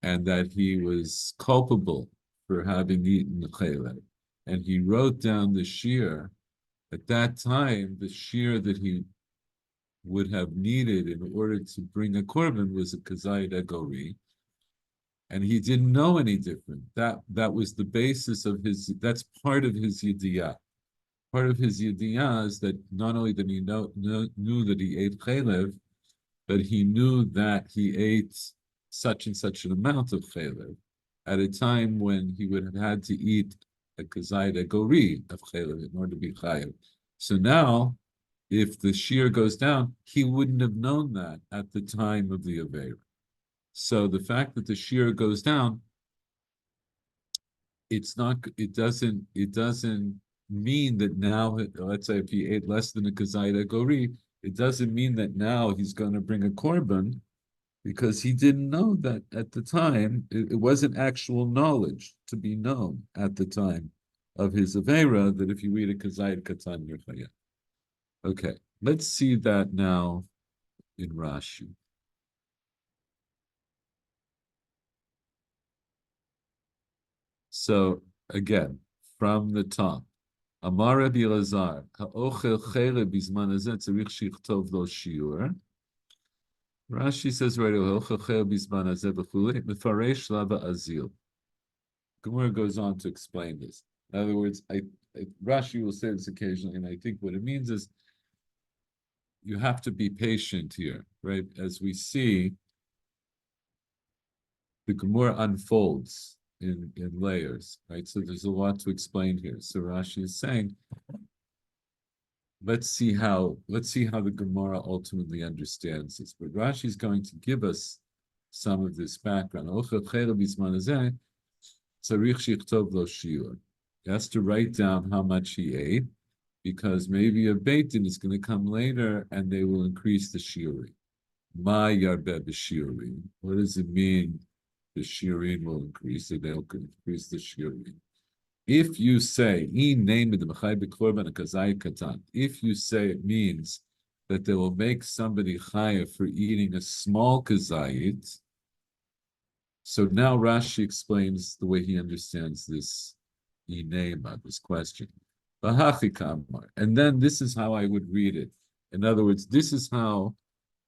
and that he was culpable for having eaten the chaylev, and he wrote down the shear, at that time, the shear that he would have needed in order to bring a korban was a kazayit egori, and he didn't know any different. That was the basis of his, that's part of his yidiyah. Part of his yidiyah is that not only did he knew that he ate chaylev, but he knew that he ate such and such an amount of chaylev at a time when he would have had to eat a kazayit egori of chaylev in order to be chayav. So now, if the shear goes down, he wouldn't have known that at the time of the Aveira. So the fact that the shear goes down, it doesn't mean that now, let's say if he ate less than a kazayit egori, it doesn't mean that now he's going to bring a korban, because he didn't know that at the time. It wasn't actual knowledge to be known at the time of his Aveira that if you eat a kazayit katan, you're chayav. Okay, let's see that now in Rashi. So again, from the top, Amar Rabbi Elazar, ha'ochel chaylev bizman hazeh tzarich shichtov lo shiur. Rashi says right, ha'ochel chaylev bizman hazeh b'chulei mefaresh lava azil. Gemara goes on to explain this. In other words, Rashi will say this occasionally, and I think what it means is you have to be patient here, right? As we see, the Gemara unfolds in layers, right? So there's a lot to explain here. So Rashi is saying, let's see how the Gemara ultimately understands this. But Rashi is going to give us some of this background. He has to write down how much he ate, because maybe a Beit Din is going to come later and they will increase the shiurim. Ma yarbe b'shiurim. What does it mean? The shiurim will increase, and they'll increase the shiurim. If you say, if you say it means that they will make somebody chayav for eating a small kazayit, so now Rashi explains the way he understands this inema, this question. And then this is how I would read it. In other words, this is how,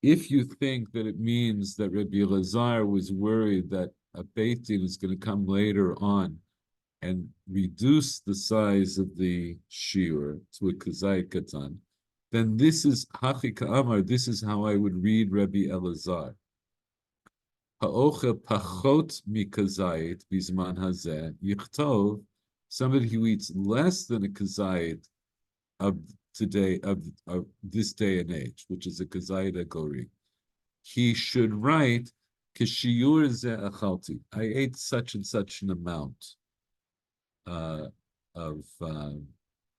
if you think that it means that Rabbi Elazar was worried that a Beit Din is going to come later on and reduce the size of the shiur to a kazayit katan, then this is hachika amar. This is how I would read Rabbi Elazar. Ha'ochel pachot mikazayit bizman hazeh yichtov. Somebody who eats less than a kazayit of today, of this day and age, which is a kazayit agori, he should write kishiur zeh achalti. I ate such and such an amount of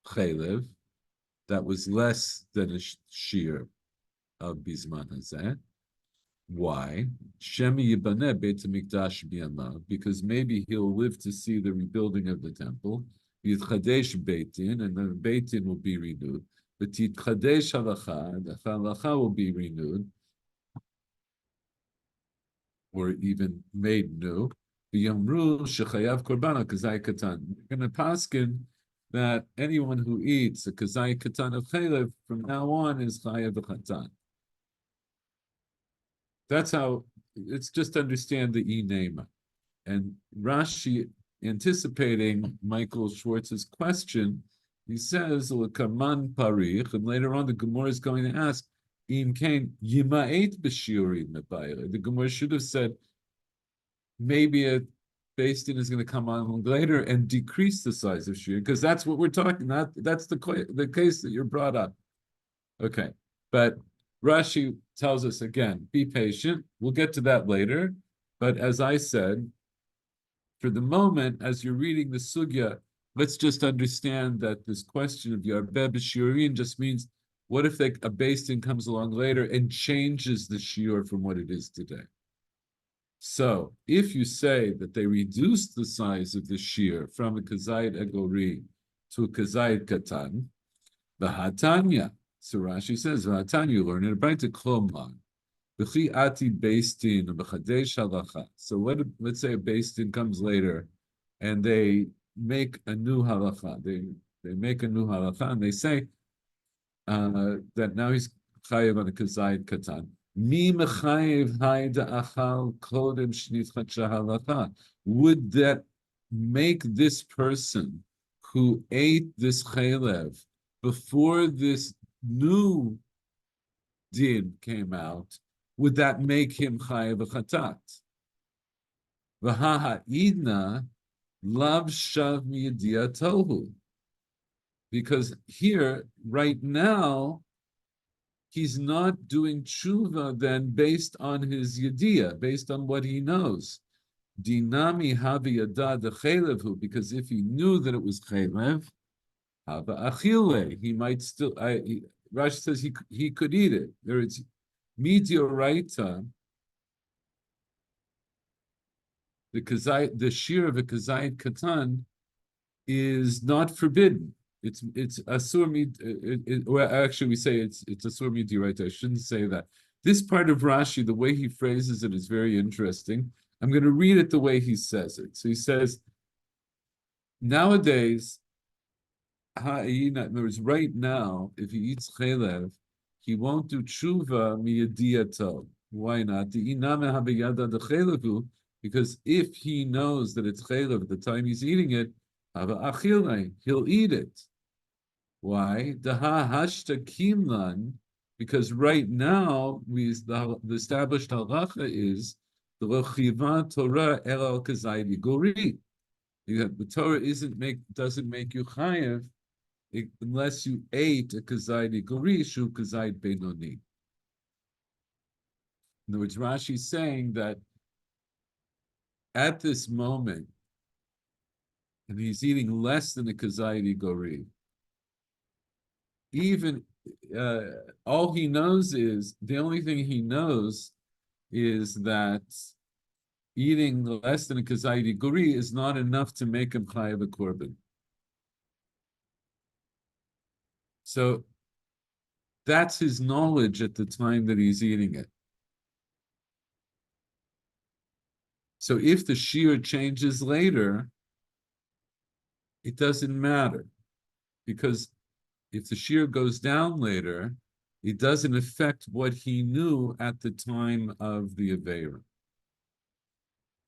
chaylev that was less than a shear of bizman hazeh. Why? Shemi yibaneh beit hamikdash biyamav, because maybe he'll live to see the rebuilding of the temple. Yitchadesh Beit Din, and then Beit Din will be renewed. But Yitchadesh halacha, the halacha will be renewed, or even made new. V'yamru shechayav korban kazay katan. We're going to paskin that anyone who eats a kazay katan of chaylev from now on is chayav katan. That's how, it's just understand the inema. And Rashi, anticipating Michael Schwartz's question, he says, "L'kaman parich," and later on the Gemara is going to ask, "Im kain yima'et b'shiurim mebayre." The Gemara should have said, maybe a Beis Din is going to come on later and decrease the size of shiur, because that's what we're talking about. That's the case that you're brought up. Okay, but Rashi tells us again, be patient. We'll get to that later. But as I said, for the moment, as you're reading the sugya, let's just understand that this question of yarbeh b'shiurim just means, what if a Beis Din comes along later and changes the shiur from what it is today? So if you say that they reduced the size of the shiur from a kazayit egori to a kazayit katan, the hatanya, so Rashi says, hatanya, you learn it, right to klomlan. So let's say a Beis Din comes later and they make a new halacha. They make a new halacha and they say that now he's chayev on a kazayit katan. Mi mechayev hayda achal kodem shnitchat halacha. Would that make this person who ate this chaylev before this new din came out, would that make him chayev chatat? V'ha idna lav shav miyadiya tohu. Because here, right now, he's not doing tshuva then based on his yediyah, based on what he knows. Dinami havi yada de chaylevu, because if he knew that it was chaylev, hava achile, he might still. Rashi says he could eat it. There is midioraita. The shear of a kazayit katan is not forbidden. It's asur mid. Or actually, we say it's asur midioraita. I shouldn't say that. This part of Rashi, the way he phrases it, is very interesting. I'm going to read it the way he says it. So he says, nowadays, in other words, right now, if he eats chaylev, he won't do tshuva miyadiyato. Why not? Because if he knows that it's chaylev at the time he's eating it, he'll eat it. Why? Daha hashta kimlan, Because right now, the established halacha is the Lochiva Torah Elal Kazaydi Gori. The Torah doesn't make you chayev unless you ate a kazaydi gori shu kazayid benoni. In other words, Rashi is saying that at this moment, and he's eating less than a kazaydi gori, even all he knows is, the only thing he knows is that eating less than a kazaydi gori is not enough to make him chayav a korban. So that's his knowledge at the time that he's eating it. So if the shear changes later, it doesn't matter, because if the shear goes down later, it doesn't affect what he knew at the time of the Aveira.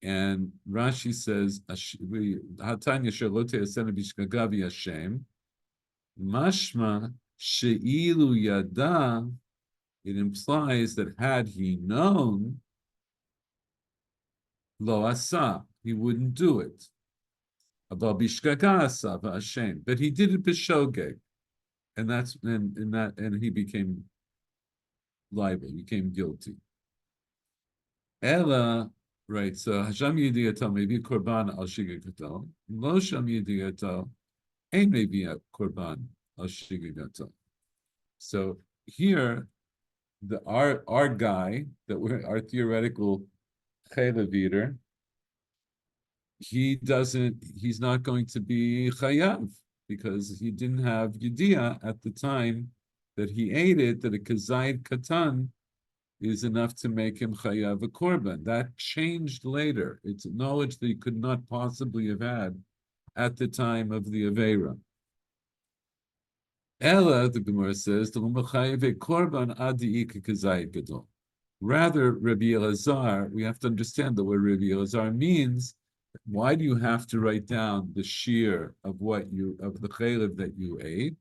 And Rashi says, Hatanya Shalote Asena Bishkagavi Hashem, Mashma She'ilu Yada, it implies that had he known, Lo Asa, he wouldn't do it. But he did it b'shogeg, and he became liable, he became guilty. Ella, right? So Hasham Yediyato maybe korban al shigato, lo sham Yediyato, ain't maybe a korban al shigato. So here, our guy that our theoretical chaylev eater, he's not going to be chayav because he didn't have yediyah at the time that he ate it, that a kazayid katan is enough to make him chayav a korban. That changed later. It's knowledge that he could not possibly have had at the time of the Aveira. Ella, the Gemara says, the korban adi kazayid gadol. Rather, Rabbi Elazar, we have to understand that what Rabbi Elazar means. Why do you have to write down the shear of the chaylev that you ate?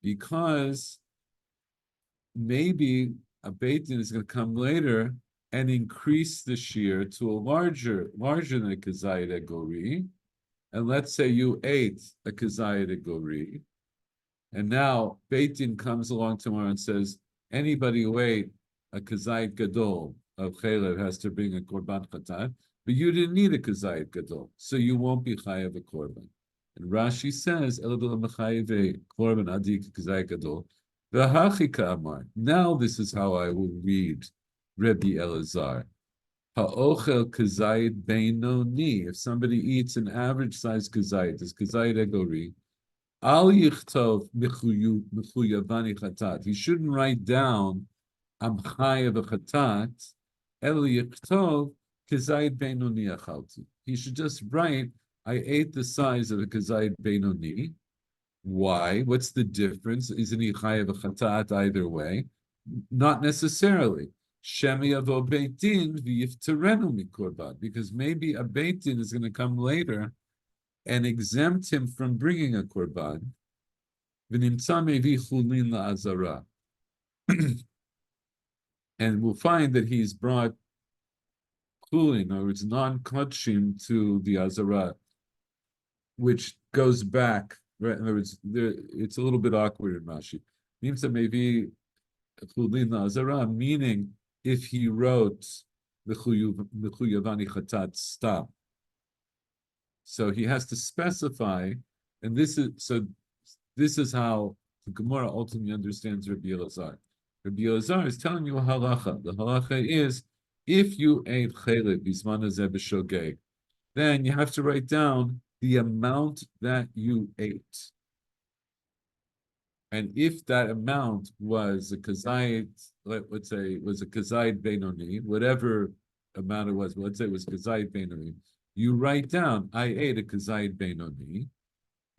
Because maybe a Beit Din is going to come later and increase the shear to a larger than a kazayid gori. And let's say you ate a kazayid gori, and now Beit Din comes along tomorrow and says, anybody who ate a kazayid gadol of chaylev has to bring a korban chatan. But you didn't need a kazayit gadol, so you won't be chayav a korban. And Rashi says, korban adik kazayit gadol. V'hachika amar. Now this is how I will read Rabbi Elazar. Ha'ochel kazayit beinoni. If somebody eats an average size kazayit, this kazayit egori, al yichtov michuyavani chatat. He shouldn't write down am chayav a chatat. El yichtov. He should just write, I ate the size of a kazayid beinoni. Why? What's the difference? Isn't he chayav a chatat either way? Not necessarily. Shemi avo beit din v'yifterenu mikorban, because maybe a beit din is going to come later and exempt him from bringing a korban. V'nimtza mevi chulin la'azara, and we'll find that he's brought chulin, or it's non-kachim to the azara, which goes back. Right, in other words, it's a little bit awkward in Rashi. Means that maybe chulin azara, meaning if he wrote the chuyavani chatat stop, so he has to specify, and this is how the Gemara ultimately understands Rabbi Elazar. Rabbi Elazar is telling you a halacha. The halacha is, if you ate chaylev bisman hazeh b'shogeg, then you have to write down the amount that you ate. And if that amount was a kazayit, let's say it was a kazayit beinoni, whatever amount it was, let's say it was kazayit beinoni, you write down, I ate a kazayit beinoni.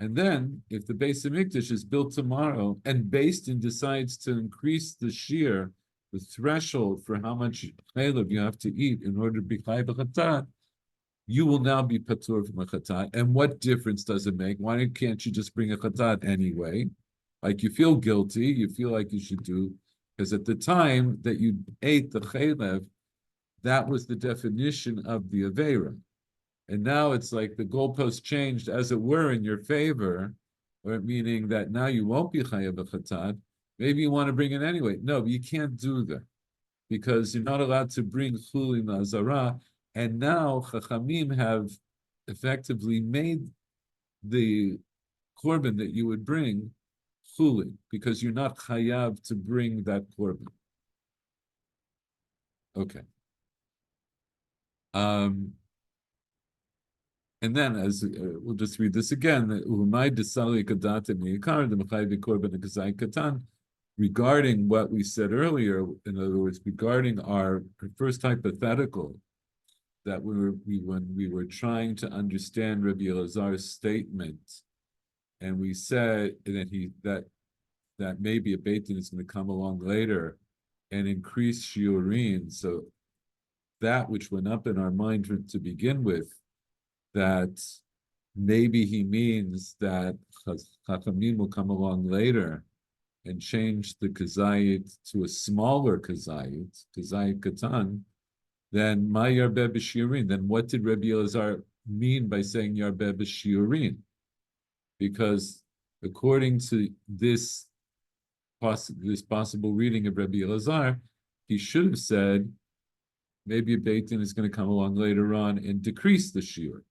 And then, if the Beis Hamikdash is built tomorrow and Beis Din decides to increase the shear, the threshold for how much chaylev you have to eat in order to be chayav a chatat, you will now be patur from a chatat. And what difference does it make? Why can't you just bring a chatat anyway? Like you feel guilty, you feel like you should do Because at the time that you ate the chaylev, that was the definition of the Aveira. And now it's like the goalpost changed, as it were, in your favor, or meaning that now you won't be chayav b'chatat. Maybe you want to bring it anyway. No, but you can't do that because you're not allowed to bring chulin azara. And now Chachamim have effectively made the korban that you would bring chulin because you're not chayav to bring that korban. Okay. And then, as we'll just read this again, regarding what we said earlier, in other words, regarding our first hypothetical, that when we were trying to understand Rabbi Elazar's statement, and we said that maybe a Beit Din is going to come along later and increase shiurin, so that which went up in our mind to begin with, that maybe he means that Chachamim will come along later and change the kazayit to a smaller kazayit katan, then my yarbeh b'shiurin. Then what did Rabbi Elazar mean by saying yarbeh b'shiurin? Because according to this possible reading of Rabbi Elazar, he should have said maybe a Beit Din is going to come along later on and decrease the shiur.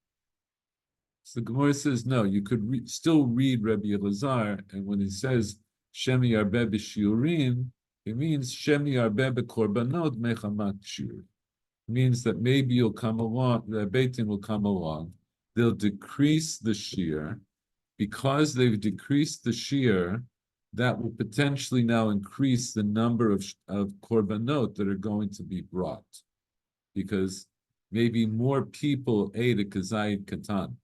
So the Gemara says, no, you could still read Rabbi Elazar, and when he says Shemi Yarbeh b'shiurim, it means Shemi Yarbeh b'korbanot mechamat shiur. It means that maybe you'll come along, the Beit Din will come along, they'll decrease the shiur. Because they've decreased the shiur, that will potentially now increase the number of korbanot that are going to be brought. Because maybe more people ate a kazayit katan.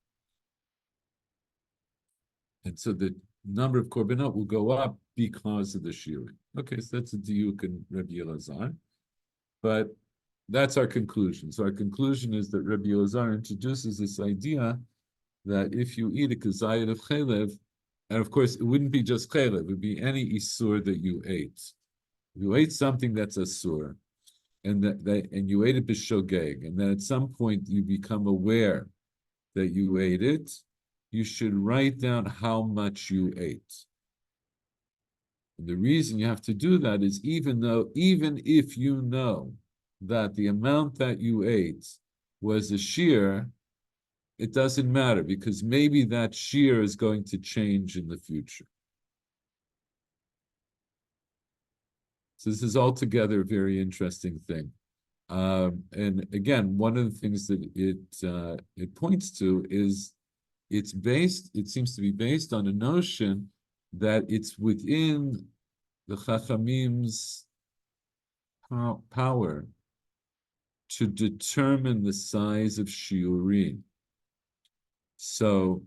And so the number of korbanot will go up because of the shiurim. Okay, so that's a diuk in Rabbi Elazar. But that's our conclusion. So our conclusion is that Rabbi Elazar introduces this idea that if you eat a kazayit of chaylev, and of course it wouldn't be just chaylev, it would be any isur that you ate. If you ate something that's asur, and and you ate it b'shogeg, and then at some point you become aware that you ate it, you should write down how much you ate. And the reason you have to do that is even if you know that the amount that you ate was a shear, it doesn't matter because maybe that shear is going to change in the future. So this is altogether a very interesting thing. And again, one of the things that it points to is it seems to be based on a notion that it's within the Chachamim's power to determine the size of shiurin. So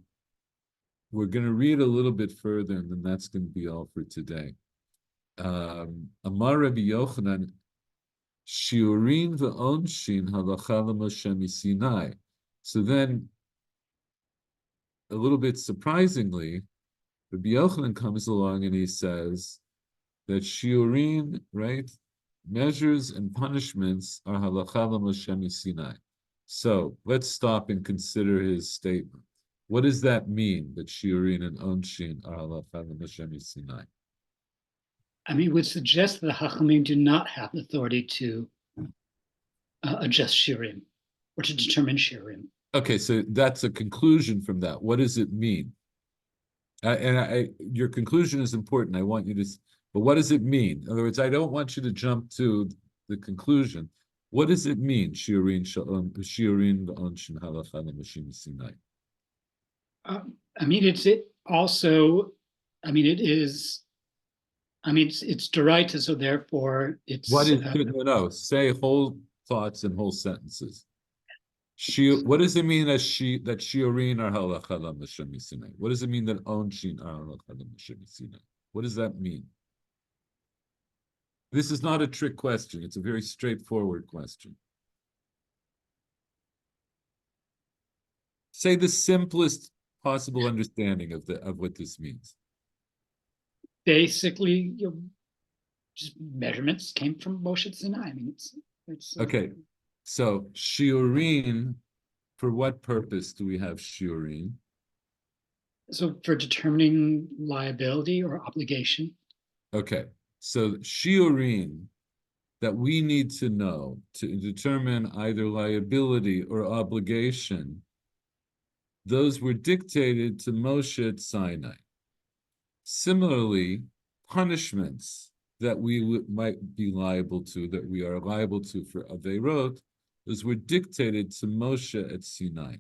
we're going to read a little bit further, and then that's going to be all for today. Amar Rabbi Yochanan, shiurin ve'onshin halacha l'Moshe miSinai. So then, a little bit surprisingly, Rabbi Yochanan comes along and he says that shiurin, right, measures and punishments are halacha l'Moshe miSinai. So let's stop and consider his statement. What does that mean, that shiurin and onshin are halacha l'Moshe miSinai? I mean, it would suggest that the Chachamim do not have the authority to adjust shiurim or to determine shiurim. Okay, so that's a conclusion from that. What does it mean? Your conclusion is important. I want you to, but what does it mean? In other words, I don't want you to jump to the conclusion. What does it mean? Shiurin onshin halacha l'Moshe miSinai. I mean, it is. I mean, it's derived, so therefore it's. What is no? Say whole thoughts and whole sentences. What does it mean that shiurin are halacha l'Moshe miSinai? What does it mean that onshin are halacha l'Moshe miSinai? What does that mean? This is not a trick question. It's a very straightforward question. Say the simplest possible understanding of what this means. Basically, just measurements came from Moshe Sinai. I mean, it's Okay, so shiurim, for what purpose do we have shiurim? So for determining liability or obligation. Okay, so shiurim that we need to know to determine either liability or obligation, those were dictated to Moshe at Sinai. Similarly, punishments that we might be liable to, that we are liable to for Aveirot, those were dictated to Moshe at Sinai.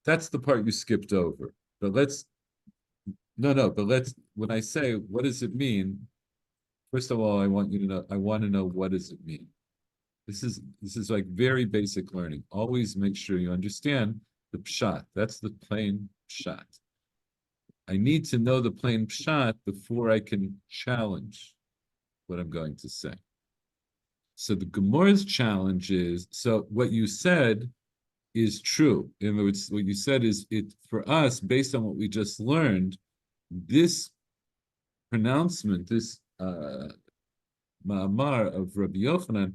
That's the part you skipped over. But when I say, what does it mean? First of all, I want to know what does it mean? This is like very basic learning. Always make sure you understand the pshat. That's the plain pshat. I need to know the plain pshat before I can challenge what I'm going to say. So the Gemara's challenge is, so what you said is true. In other words, what you said is, it for us, based on what we just learned, this pronouncement, this ma'amar of Rabbi Yochanan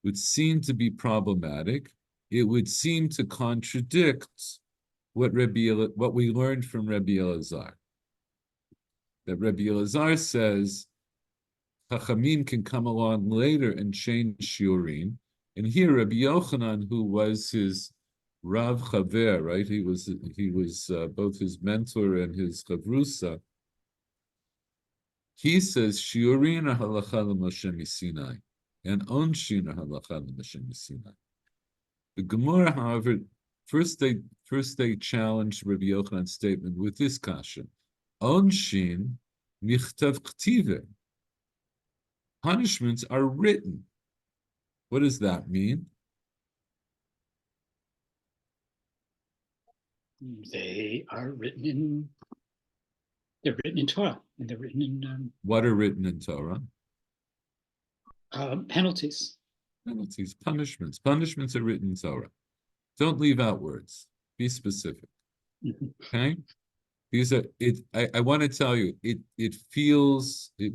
would seem to be problematic. It would seem to contradict what we learned from Rabbi Elazar. That Rabbi Elazar says Chachamim can come along later and change shiurim, and here Rabbi Yochanan, who was his Rav Chaver, right? He was both his mentor and his chavrusa. He says shiurim are halacha l'Moshe Sinai, and onshin are halacha l'Moshe Sinai. The Gemara, however, first they challenged Rabbi Yochanan's statement with this kasha: onshin michtav k'tive. Punishments are written. What does that mean? They're written in Torah, and they're written in What are written in Torah? penalties. Penalties, punishments. Punishments are written in Torah. Don't leave out words. Be specific. Okay? These are it. I want to tell you, it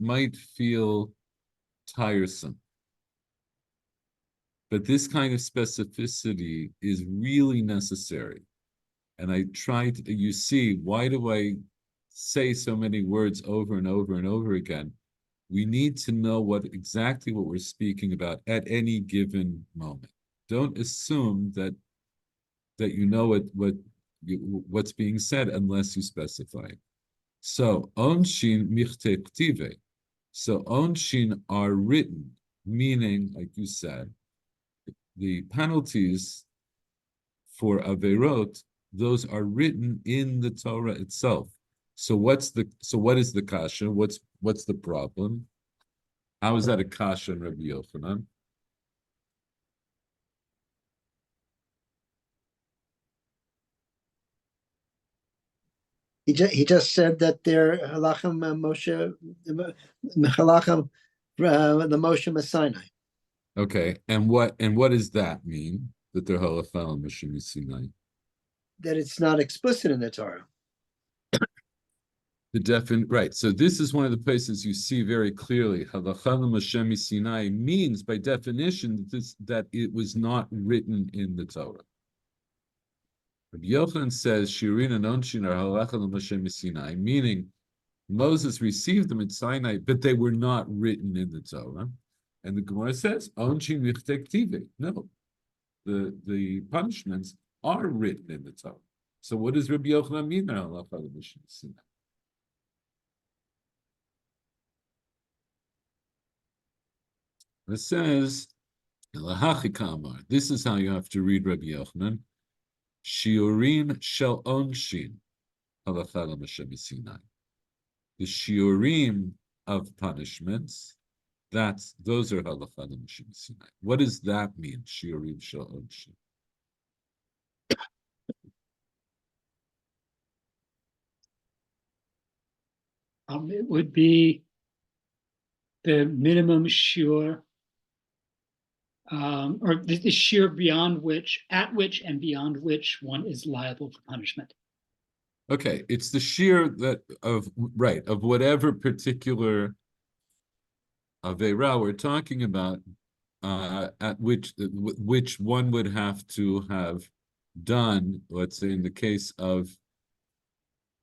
might feel tiresome. But this kind of specificity is really necessary. And you see, why do I say so many words over and over and over again? We need to know exactly what we're speaking about at any given moment. Don't assume that you know what's being said unless you specify it. So onshin michte ktive. So onshin are written, meaning, like you said, the penalties for averot, those are written in the Torah itself. So what is the kasha? What's the problem? How is that a kasha in Rabbi Yochanan? He just said that they're halachim Moshe halachim the Moshe Sinai. Okay, and what does that mean? That they're halacha Moshe Sinai? That it's not explicit in the Torah. Right. So this is one of the places you see very clearly halacha Moshe Sinai means by definition that it was not written in the Torah. Rabbi Yochanan says shiurim and onshin are halacha Moshe Sinai, meaning Moses received them in Sinai, but they were not written in the Torah. And the Gemara says, onshin michte ktive. No, the punishments are written in the Torah. So what does Rabbi Yochanan mean? Halacha Moshe Sinai. It says, this is how you have to read Rabbi Yochanan. Shiurim shel onshin halacha Moshe Sinai. The shiurim of punishments, those are halacha Moshe Sinai. What does that mean? Shiurim shel onshin. It would be the minimum shiur, or the shiur at which and beyond which one is liable for punishment. Okay, it's the shiur of whatever particular Aveira we're talking about, at which one would have to have done, let's say in the case of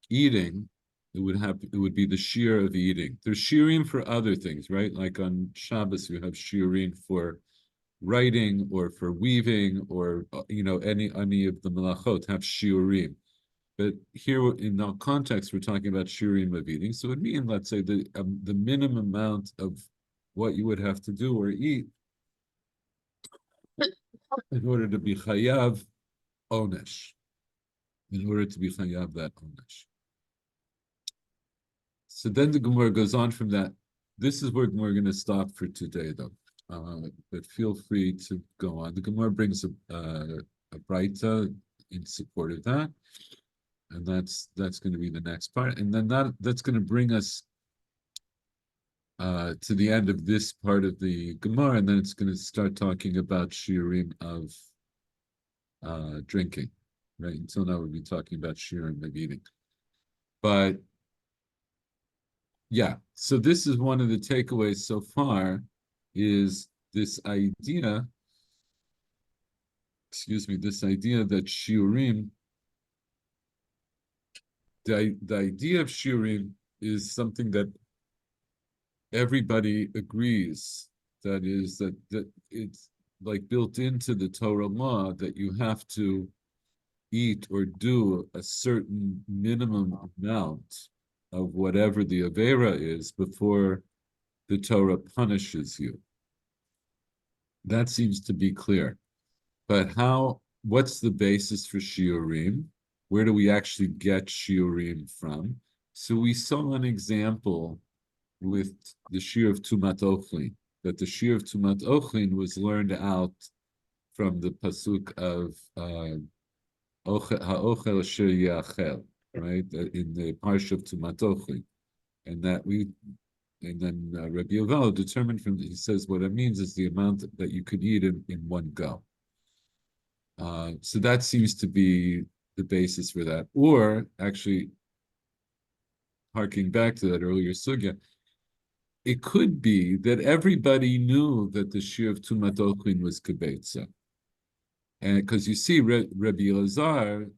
eating, it would be the shear of eating. There's shearing for other things, right? Like on Shabbos, you have shearing for writing or for weaving, or any of the melachot have shiurim. But here in our context, we're talking about shiurim of eating. So it would mean, let's say, the minimum amount of what you would have to do or eat in order to be chayav onesh. In order to be chayav that onesh. So then the Gemara goes on from that. This is where we're going to stop for today, though. But feel free to go on. The Gemara brings a braita in support of that, and that's going to be the next part. And then that's going to bring us to the end of this part of the Gemara, and then it's going to start talking about shiurim of drinking. Right? Until now, we'll be talking about shiurim of eating. But yeah, so this is one of the takeaways so far, is this idea, this idea that shiurim, the idea of shiurim is something that everybody agrees, that it's like built into the Torah law that you have to eat or do a certain minimum amount of whatever the Aveira is before the Torah punishes you. That seems to be clear. But what's the basis for shiurim? Where do we actually get shiurim from? So we saw an example with the shiur of Tumat Ochlin, that the shiur of Tumat Ochlin was learned out from the pasuk of Ha'ochel asher yachel, right, in the parsha of Tumat Ochlin, and then Rabbi Yovel determined he says what it means is the amount that you could eat in one go. So that seems to be the basis for that. Or actually, harking back to that earlier sugya, it could be that everybody knew that the shiur of Tumat Ochlin was kibetza. And because you see, Rabbi Elazar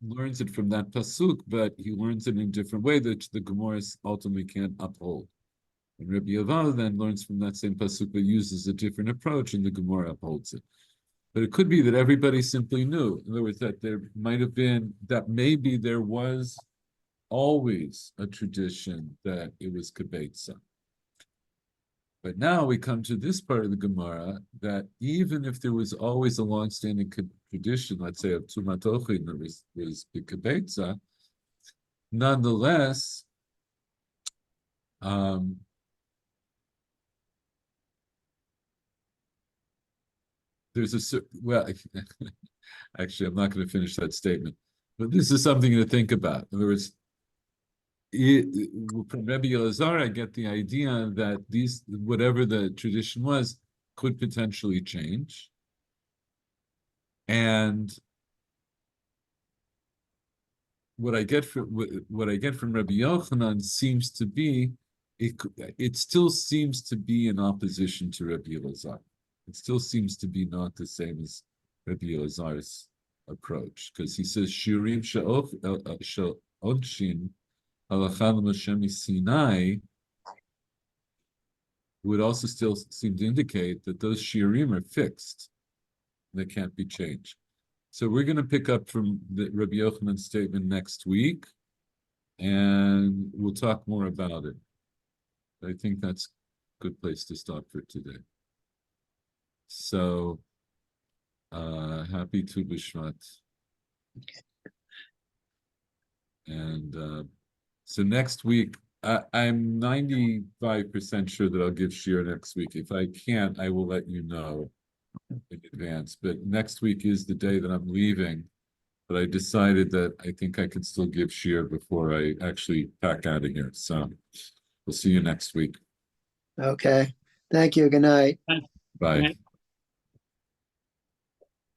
learns it from that pasuk, but he learns it in a different way that the Gemara ultimately can't uphold. And Rabbi Yovel then learns from that same pasuk, but uses a different approach, and the Gemara upholds it. But it could be that everybody simply knew. In other words, that there might have been, that maybe there was always a tradition that it was kibetza. But now we come to this part of the Gemara, that even if there was always a long-standing tradition, let's say of Tumat Ochlin that was kibetza, nonetheless, there's actually, I'm not going to finish that statement, but this is something to think about. In other words, from Rabbi Elazar, I get the idea that whatever the tradition was, could potentially change. And what I get from Rabbi Yochanan seems to be, it still seems to be in opposition to Rabbi Elazar. It still seems to be not the same as Rabbi Elazar's approach, because he says shiurim she'odshin halachah l'Moshe Sinai would also still seem to indicate that those shiurim are fixed; they can't be changed. So we're going to pick up from the Rabbi Yochanan's statement next week, and we'll talk more about it. I think that's a good place to stop for today. So, happy Tu B'Shvat. And so next week, I'm 95% sure that I'll give shiur next week. If I can't, I will let you know in advance. But next week is the day that I'm leaving. But I decided that I think I can still give shiur before I actually pack out of here. So we'll see you next week. Okay. Thank you. Good night. Bye. Right.